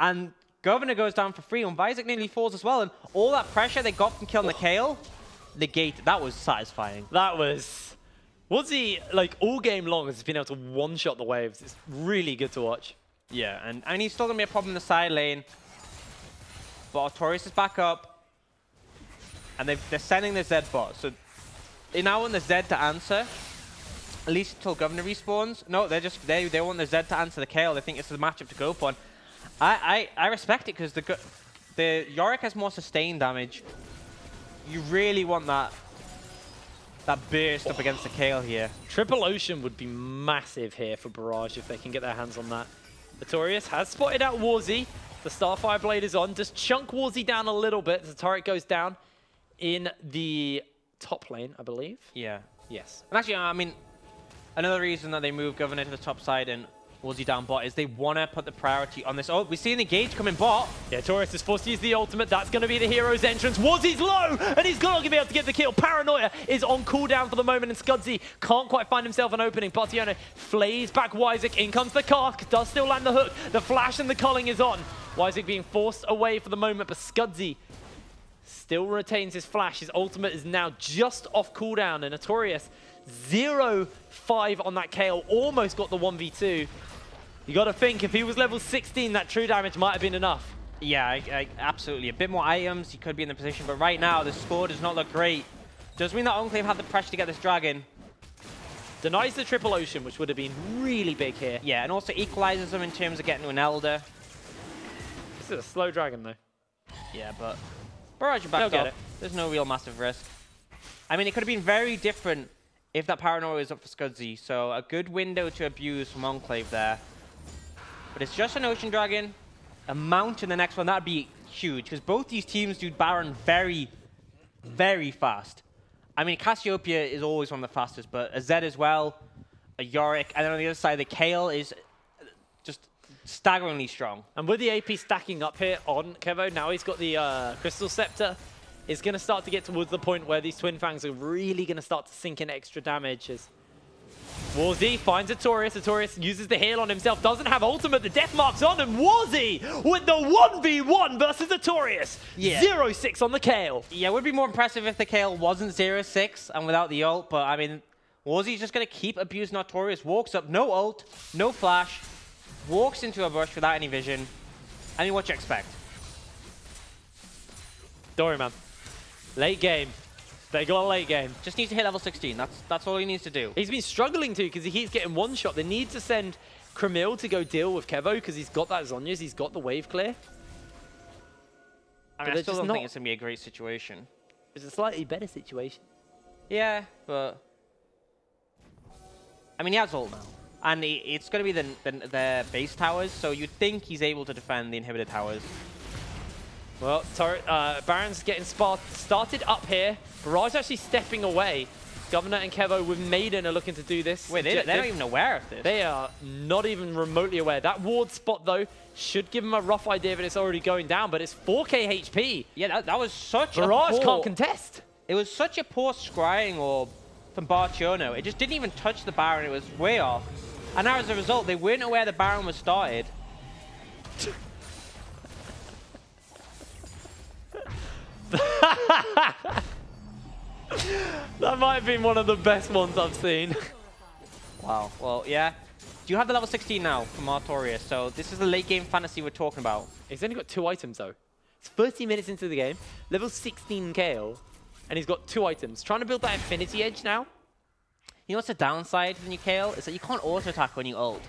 And Governor goes down for free, and Vizak nearly falls as well. And all that pressure they got from killing the Kale, negated. That was satisfying. That was... Warzy, like, all game long has been able to one-shot the waves. It's really good to watch. Yeah, and he's still going to be a problem in the side lane. But Artorias is back up. And they're sending the Zed bot. So they now want the Zed to answer. at least until Governor respawns. No, they want the Zed to answer the KO. They think it's the matchup to go upon. I respect it because the Yorick has more sustained damage. You really want that burst up against the Kale here. Triple Ocean would be massive here for Barrage if they can get their hands on that. Notorious has spotted out Warzy. The Starfire Blade is on. Just chunk Warzy down a little bit. The turret goes down in the top lane, I believe. Yeah. Yes. And actually, I mean, another reason that they move Governor to the top side and Warzy down bot is they want to put the priority on this. Oh, we see an engage coming bot. Yeah, Taurus is forced to use the ultimate. That's going to be the hero's entrance. Warzy's low, and he's not going to be able to get the kill. Paranoia is on cooldown for the moment, and Scudzy can't quite find himself an opening. Bartiano flays back Wyzik. In comes the Kark. Does still land the hook. The flash and the culling is on. Wyzik being forced away for the moment, but Scudzy still retains his flash. His ultimate is now just off cooldown, and Notorious 0-5 on that KO. Almost got the 1v2. You got to think, if he was level 16, that true damage might have been enough. Yeah, absolutely. A bit more items, he could be in the position, but right now, the score does not look great. Does mean that Enclave had the pressure to get this dragon. Denies the Triple Ocean, which would have been really big here. Yeah, and also equalizes them in terms of getting to an Elder. This is a slow dragon, though. Yeah, but Barrage back up. There's no real massive risk. I mean, it could have been very different if that Paranoia was up for Scudzy, so a good window to abuse from Enclave there. But it's just an Ocean Dragon. A Mount in the next one, that'd be huge, because both these teams do Baron very, very fast. I mean, Cassiopeia is always one of the fastest, but a Zed as well, a Yorick, and then on the other side, the Kale is just staggeringly strong. And with the AP stacking up here on Kevo, now he's got the Crystal Scepter. It's going to start to get towards the point where these Twin Fangs are really going to start to sink in extra damage. As Warzy finds Artorias. Artorias uses the heal on himself, doesn't have ultimate, the death mark's on, and Warzy with the 1v1 versus Artorias. Yeah. 0-6 on the Kale. Yeah, it would be more impressive if the Kale wasn't 0-6 and without the ult, but I mean, Warzy's just going to keep abusing Artorias. Walks up, no ult, no flash, walks into a bush without any vision. I mean, what you expect? Don't worry, man. Late game. They got a late game. Just needs to hit level 16. That's all he needs to do. He's been struggling to because he keeps getting one shot. They need to send Kramil to go deal with Kevo because he's got that Zhonya's. He's got the wave clear. I mean, I still don't think it's going to be a great situation. It's a slightly better situation. Yeah, but I mean, he has ult now. And it's going to be the base towers, so you'd think he's able to defend the inhibitor towers. Well, Baron's getting started up here. Barrage actually stepping away. Governor and Kevo with Maiden are looking to do this. Wait, they're not even aware of this. They are not even remotely aware. That ward spot, though, should give them a rough idea that it's already going down, but it's 4k HP. Yeah, that was such Barrage a poor... can't contest. It was such a poor scrying orb from Bartiono. It just didn't even touch the Baron. It was way off. And now, as a result, they weren't aware the Baron was started. That might have been one of the best ones I've seen. Wow. Well, yeah. Do you have the level 16 now from Artorias? So this is the late game fantasy we're talking about. He's only got 2 items, though. It's 30 minutes into the game. Level 16 KO. And he's got 2 items. Trying to build that Infinity Edge now. You know what's the downside to the new KO? Is that you can't auto-attack when you ult.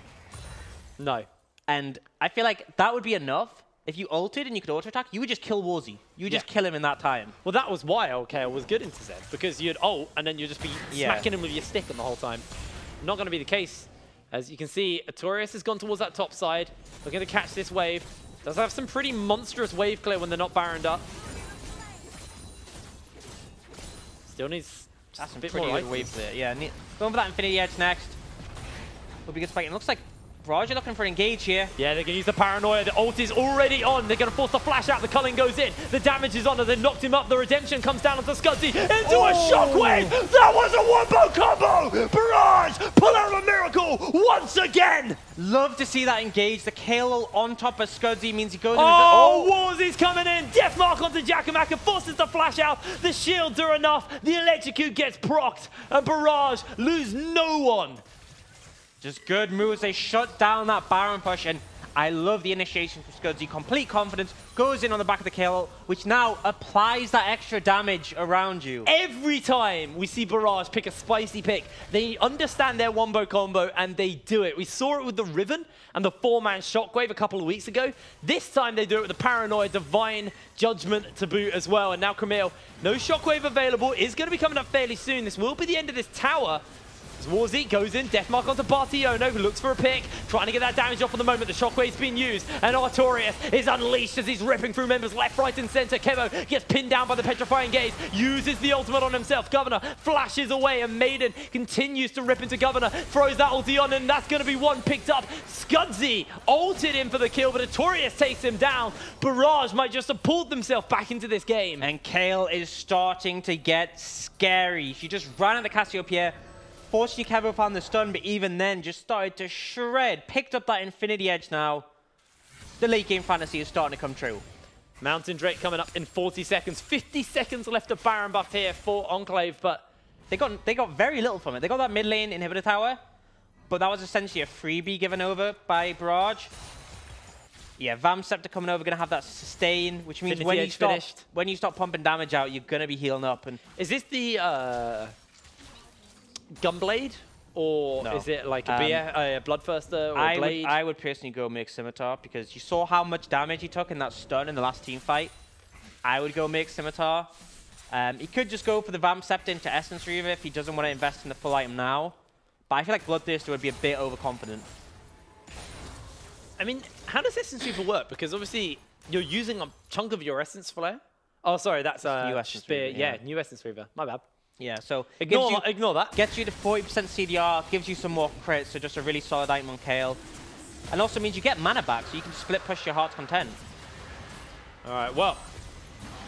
No. And I feel like that would be enough. If you ulted and you could auto-attack, you would just kill Warzy. You would just kill him in that time. Well, that was why LKL was good into Zed, because you'd ult and then you'd just be smacking him with your stick on the whole time. Not going to be the case. As you can see, Artorias has gone towards that top side, looking to catch this wave. Does have some pretty monstrous wave clear when they're not Baroned up. Still needs that's some pretty good wave clear. Yeah, going for that Infinity Edge next. Will be good fight. It looks like Barrage are looking for an engage here. Yeah, they're going to use the Paranoia. The ult is already on. They're going to force the flash out. The culling goes in. The damage is on as they knocked him up. The redemption comes down onto Scudzy into a shockwave. That was a wombo combo. Barrage pull out a miracle once again. Love to see that engage. The KO on top of Scudzy means he goes in. Warzy's coming in. Death mark onto Jakamaka. Forces the flash out. The shields are enough. The electrocute gets procced. And Barrage lose no one. Just good moves. They shut down that Baron push, and I love the initiation from Scudzy. Complete confidence, goes in on the back of the kill, which now applies that extra damage around you. Every time we see Barrage pick a spicy pick, they understand their wombo combo and they do it. We saw it with the Riven and the 4-man Shockwave a couple of weeks ago. This time they do it with the Paranoia Divine Judgment to boot as well. And now Camille, no Shockwave available, is going to be coming up fairly soon. This will be the end of this tower. As Warzy goes in, Deathmark onto Bartiono, who looks for a pick, trying to get that damage off for the moment. The Shockwave's being used, and Artorias is unleashed as he's ripping through members left, right, and center. Kevo gets pinned down by the Petrifying Gaze, uses the ultimate on himself. Governor flashes away, and Maiden continues to rip into Governor, throws that ulti on, and that's going to be one picked up. Scudzy ulted him for the kill, but Artorias takes him down. Barrage might just have pulled themselves back into this game. And Kale is starting to get scary. She just ran at the Cassiopeia. Fortunately, Kevo found the stun, but even then, just started to shred. Picked up that Infinity Edge now. The late game fantasy is starting to come true. Mountain Drake coming up in 40 seconds. 50 seconds left of Baron buff here for Enclave, but they got very little from it. They got that mid lane inhibitor tower, but that was essentially a freebie given over by Barrage. Yeah, Vam Scepter coming over, going to have that sustain, which means when you stop pumping damage out, you're going to be healing up. And is this the Gunblade, or no, is it like a Bloodthirster or Blade? I would personally go Mix Scimitar, because you saw how much damage he took in that stun in the last team fight. I would go Mix Scimitar. He could just go for the Vamp Scepter into Essence Reaver if he doesn't want to invest in the full item now. But I feel like Bloodthirster would be a bit overconfident. I mean, how does Essence Reaver work? Because obviously you're using a chunk of your Essence Flare. Oh, sorry, that's new Essence Reaver, yeah, new Essence Reaver. My bad. Yeah, so ignore that. Gets you to 40% CDR, gives you some more crits, so just a really solid item on Kale. And also means you get mana back, so you can split push your Heart's Content. All right, well,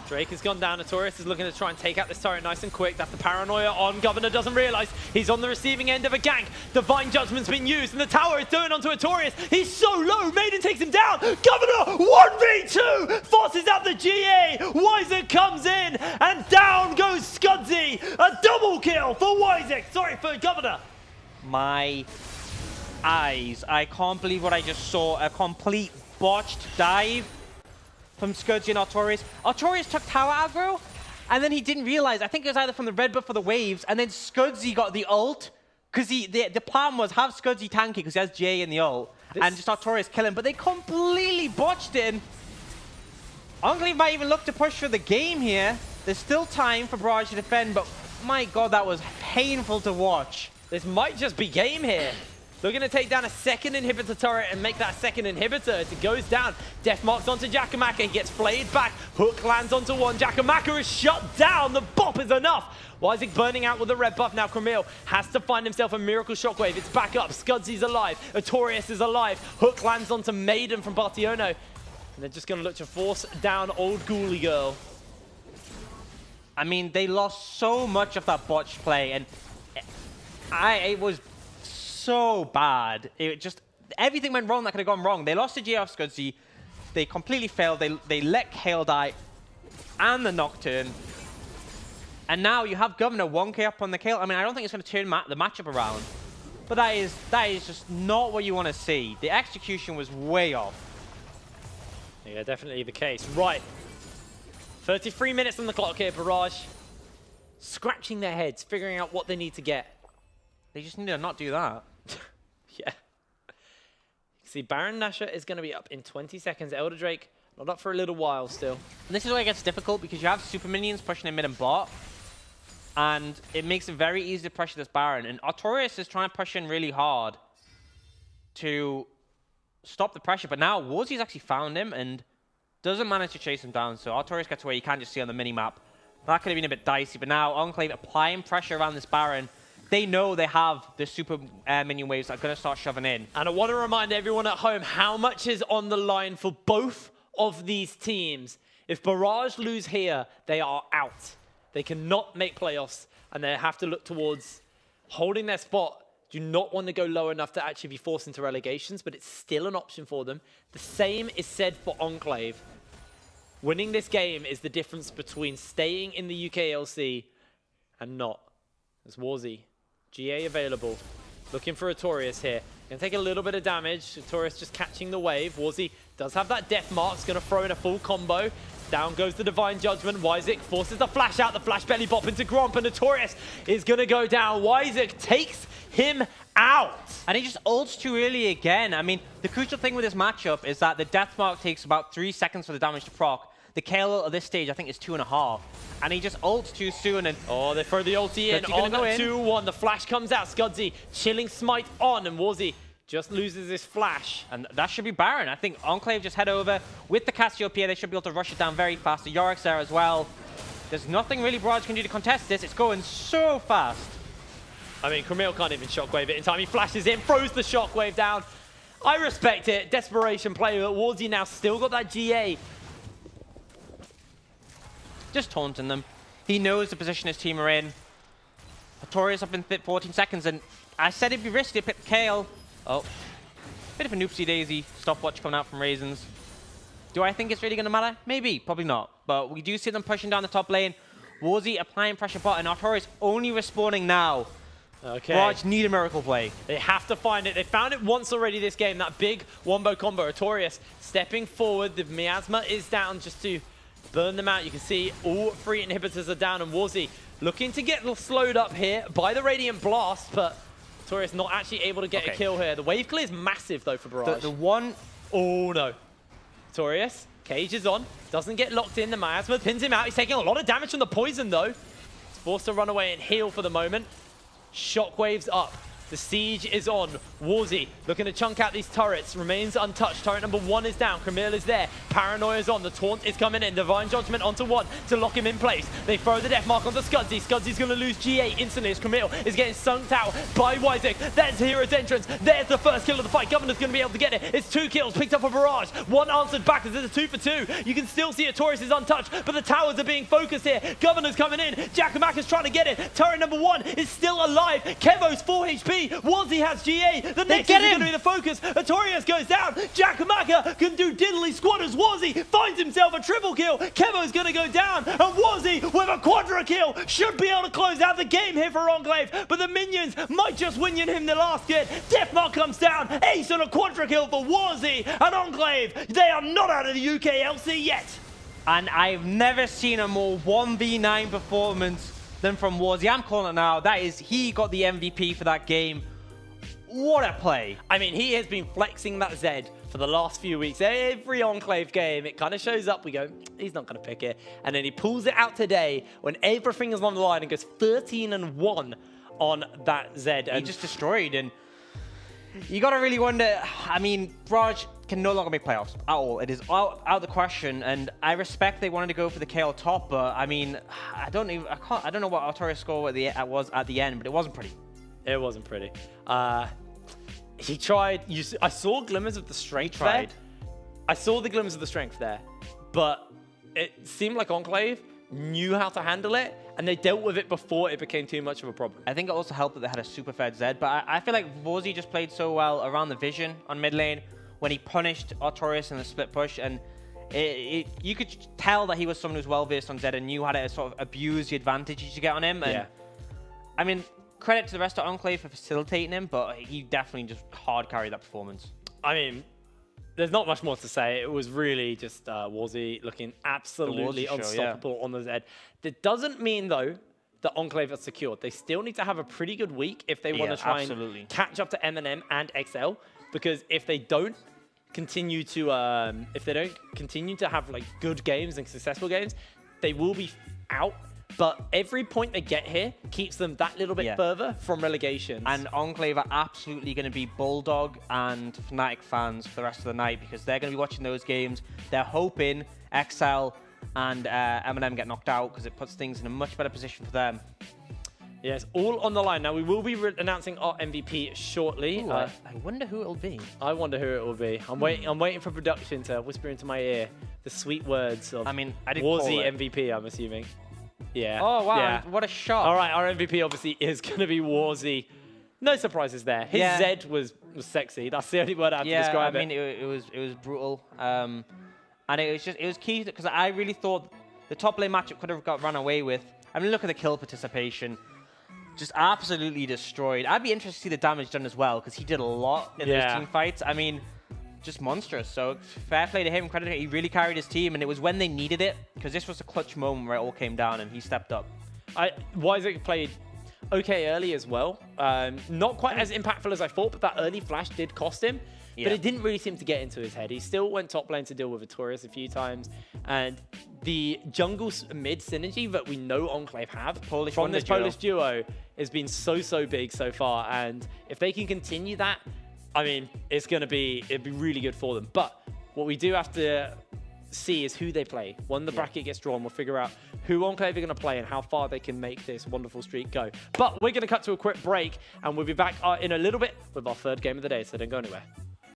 Drake has gone down. Artorias is looking to try and take out this turret nice and quick. That's the Paranoia on. Governor doesn't realize he's on the receiving end of a gank. Divine Judgment's been used, and the tower is doing onto Artorias. He's so low. Maiden takes him down. Governor 1v2 forces out the GA. Wiser comes in, and down goes Scudzy. A double kill for Wizek. Sorry, for Governor. My eyes. I can't believe what I just saw. A complete botched dive from Scudzy and Artorias. Artorias took tower aggro, and then he didn't realize. I think it was either from the red buff or the waves, and then Scudzy got the ult, because the plan was have Scudzy tanky, because he has J in the ult, and just Artorias kill him, but they completely botched it. Enclave might even look to push for the game here. There's still time for Barrage to defend, but my god, that was painful to watch. This might just be game here. Looking to take down a second inhibitor turret and make that second inhibitor as it goes down. Deathmark's onto Jackamaka. He gets flayed back. Hook lands onto one. Jackamaka is shut down. The bop is enough. Wizek burning out with the red buff. Now Camille has to find himself a Miracle Shockwave. It's back up. Scudzy's alive. Artorias is alive. Hook lands onto Maiden from Bartiono. And they're just going to look to force down old Ghoulie Girl. I mean, they lost so much of that botched play, and it was so bad. It just, everything went wrong that could have gone wrong. They lost to J off Scudzy. They completely failed. They let Kale die and the Nocturne. And now you have Governor 1k up on the kill. I mean, I don't think it's going to turn the matchup around. But that is just not what you want to see. The execution was way off. Yeah, definitely the case. Right. 33 minutes on the clock here, Barrage. Scratching their heads, figuring out what they need to get. They just need to not do that. Yeah. See, Baron Nashor is going to be up in 20 seconds. Elder Drake not up for a little while still. And this is where it gets difficult, because you have super minions pushing in mid and bot. And it makes it very easy to pressure this Baron. And Artorias is trying to push in really hard to stop the pressure. But now Warzy's actually found him and doesn't manage to chase him down. So Artorias gets away. You can't just see on the minimap. That could have been a bit dicey. But now Enclave applying pressure around this Baron. They know they have the super minion waves that are going to start shoving in. And I want to remind everyone at home how much is on the line for both of these teams. If Barrage lose here, they are out. They cannot make playoffs, and they have to look towards holding their spot. Do not want to go low enough to actually be forced into relegations, but it's still an option for them. The same is said for Enclave. Winning this game is the difference between staying in the UKLC and not. There's Warzy. GA available. Looking for Artorias here. Gonna take a little bit of damage. Notorious just catching the wave. Warzy does have that death mark. It's gonna throw in a full combo. Down goes the Divine Judgment. Wizik forces the flash out. The flash belly bop into Gromp, and Notorious is gonna go down. Wizik takes him out. And he just ults too early again. I mean, the crucial thing with this matchup is that the death mark takes about 3 seconds for the damage to proc. The KO at this stage, I think, is 2.5. And he just ults too soon. And oh, they throw the ulti in on the 2-1. The flash comes out. Scudzy chilling smite on, and Warzy just loses his flash. And that should be Baron. I think Enclave just head over with the Cassiopeia. They should be able to rush it down very fast. The Yorick's there as well. There's nothing really Barrage can do to contest this. It's going so fast. I mean, Camille can't even shockwave it in time. He flashes in, throws the shockwave down. I respect it. Desperation play, but Warzy now still got that GA. Just taunting them. He knows the position his team are in. Notorious up in 14 seconds, and I said it'd be risky to pick the Kale. Oh, bit of a noopsie-daisy stopwatch coming out from Raisins. Do I think it's really going to matter? Maybe, probably not. But we do see them pushing down the top lane. Warzy applying pressure button. Notorious only respawning now. Okay. Barrage need a miracle play. They have to find it. They found it once already this game. That big wombo combo. Notorious stepping forward. The miasma is down just to burn them out. You can see all 3 inhibitors are down, and Warzy looking to get slowed up here by the Radiant Blast, but Notorious not actually able to get a kill here. The wave clear is massive, though, for Barrage. The one... Oh, no. Notorious, cage is on, doesn't get locked in. The miasma pins him out. He's taking a lot of damage from the poison, though. He's forced to run away and heal for the moment. Shockwaves up. The siege is on. Warzy looking to chunk out these turrets. Remains untouched. Turret number 1 is down. Camille is there. Paranoia is on. The taunt is coming in. Divine Judgment onto 1 to lock him in place. They throw the death mark onto Scudzy. Scudzy's going to lose GA instantly as Camille is getting sunked out by Wizik. There's Hero's entrance. There's the first kill of the fight. Governor's going to be able to get it. It's 2 kills picked up for Barrage. 1 answered back as it's a 2 for 2. You can still see Notorious is untouched, but the towers are being focused here. Governor's coming in. Jackamak is trying to get it. Turret number 1 is still alive. Kevo's 4 HP. Warzy has GA. The next is going to be the focus. Notorious goes down. Jackamaka can do diddly squad as Warzy finds himself a triple kill. Kevo's going to go down, and Warzy with a quadra kill should be able to close out the game here for Enclave, but the minions might just win him the last hit. Deathmark comes down. Ace on a quadra kill for Warzy, and Enclave, they are not out of the UKLC yet. And I've never seen a more 1v9 performance than from Warzy. I'm calling it now. That is, he got the MVP for that game. What a play. I mean, he has been flexing that Zed for the last few weeks. Every Enclave game, it kind of shows up. We go, he's not going to pick it. And then he pulls it out today when everything is on the line and goes 13-1 on that Zed. And he just destroyed. And you got to really wonder, I mean, Barrage can no longer make playoffs at all. It is out of the question. And I respect they wanted to go for the KO top, but I mean, I don't know what Notorious score was at the end, but it wasn't pretty. It wasn't pretty. He tried. I saw glimmers of the strength there. I saw the glimmers of the strength there, but it seemed like Enclave knew how to handle it, and they dealt with it before it became too much of a problem. I think it also helped that they had a super fed Zed, but I feel like Warzy just played so well around the vision on mid lane when he punished Notorious in the split push, and you could tell that he was someone who's well versed on Zed and knew how to sort of abuse the advantage you get on him. And I mean, credit to the rest of Enclave for facilitating him, but he definitely just hard carried that performance. I mean, there's not much more to say. It was really just Warzy looking absolutely unstoppable on the Zed. That doesn't mean, though, that Enclave are secured. They still need to have a pretty good week if they want to try and catch up to M&M and XL, because if they don't continue to have like good games and successful games, they will be out. But every point they get here keeps them that little bit further from relegation. And Enclave are absolutely going to be Bulldog and Fnatic fans for the rest of the night, because they're going to be watching those games. They're hoping XL and M&M get knocked out, because it puts things in a much better position for them. Yes, all on the line. Now, we will be announcing our MVP shortly. Ooh, I wonder who it'll be. I wonder who it will be. I'm waiting for production to whisper into my ear the sweet words of Warzy MVP, I'm assuming. Yeah. Oh, wow. Yeah. What a shot. All right, our MVP obviously is going to be Warzy. No surprises there. His Zed was sexy. That's the only word I have to describe it. I mean, it was brutal. And it was key, because I really thought the top lane matchup could have got run away with. I mean, look at the kill participation. just absolutely destroyed. I'd be interested to see the damage done as well, because he did a lot in those team fights. I mean, just monstrous. So fair play to him, credit to him. He really carried his team, and it was when they needed it, because this was a clutch moment where it all came down, and he stepped up. Isaac played okay early as well. Not quite as impactful as I thought, but that early flash did cost him. Yeah. But it didn't really seem to get into his head. He still went top lane to deal with Artorias a few times. And the jungle mid synergy that we know Enclave have from this Polish duo has been so big so far. And if they can continue that, I mean, it'd be really good for them. But what we do have to see is who they play. When the bracket gets drawn, we'll figure out who Enclave are going to play and how far they can make this wonderful streak go. But we're going to cut to a quick break, and we'll be back in a little bit with our third game of the day, so don't go anywhere.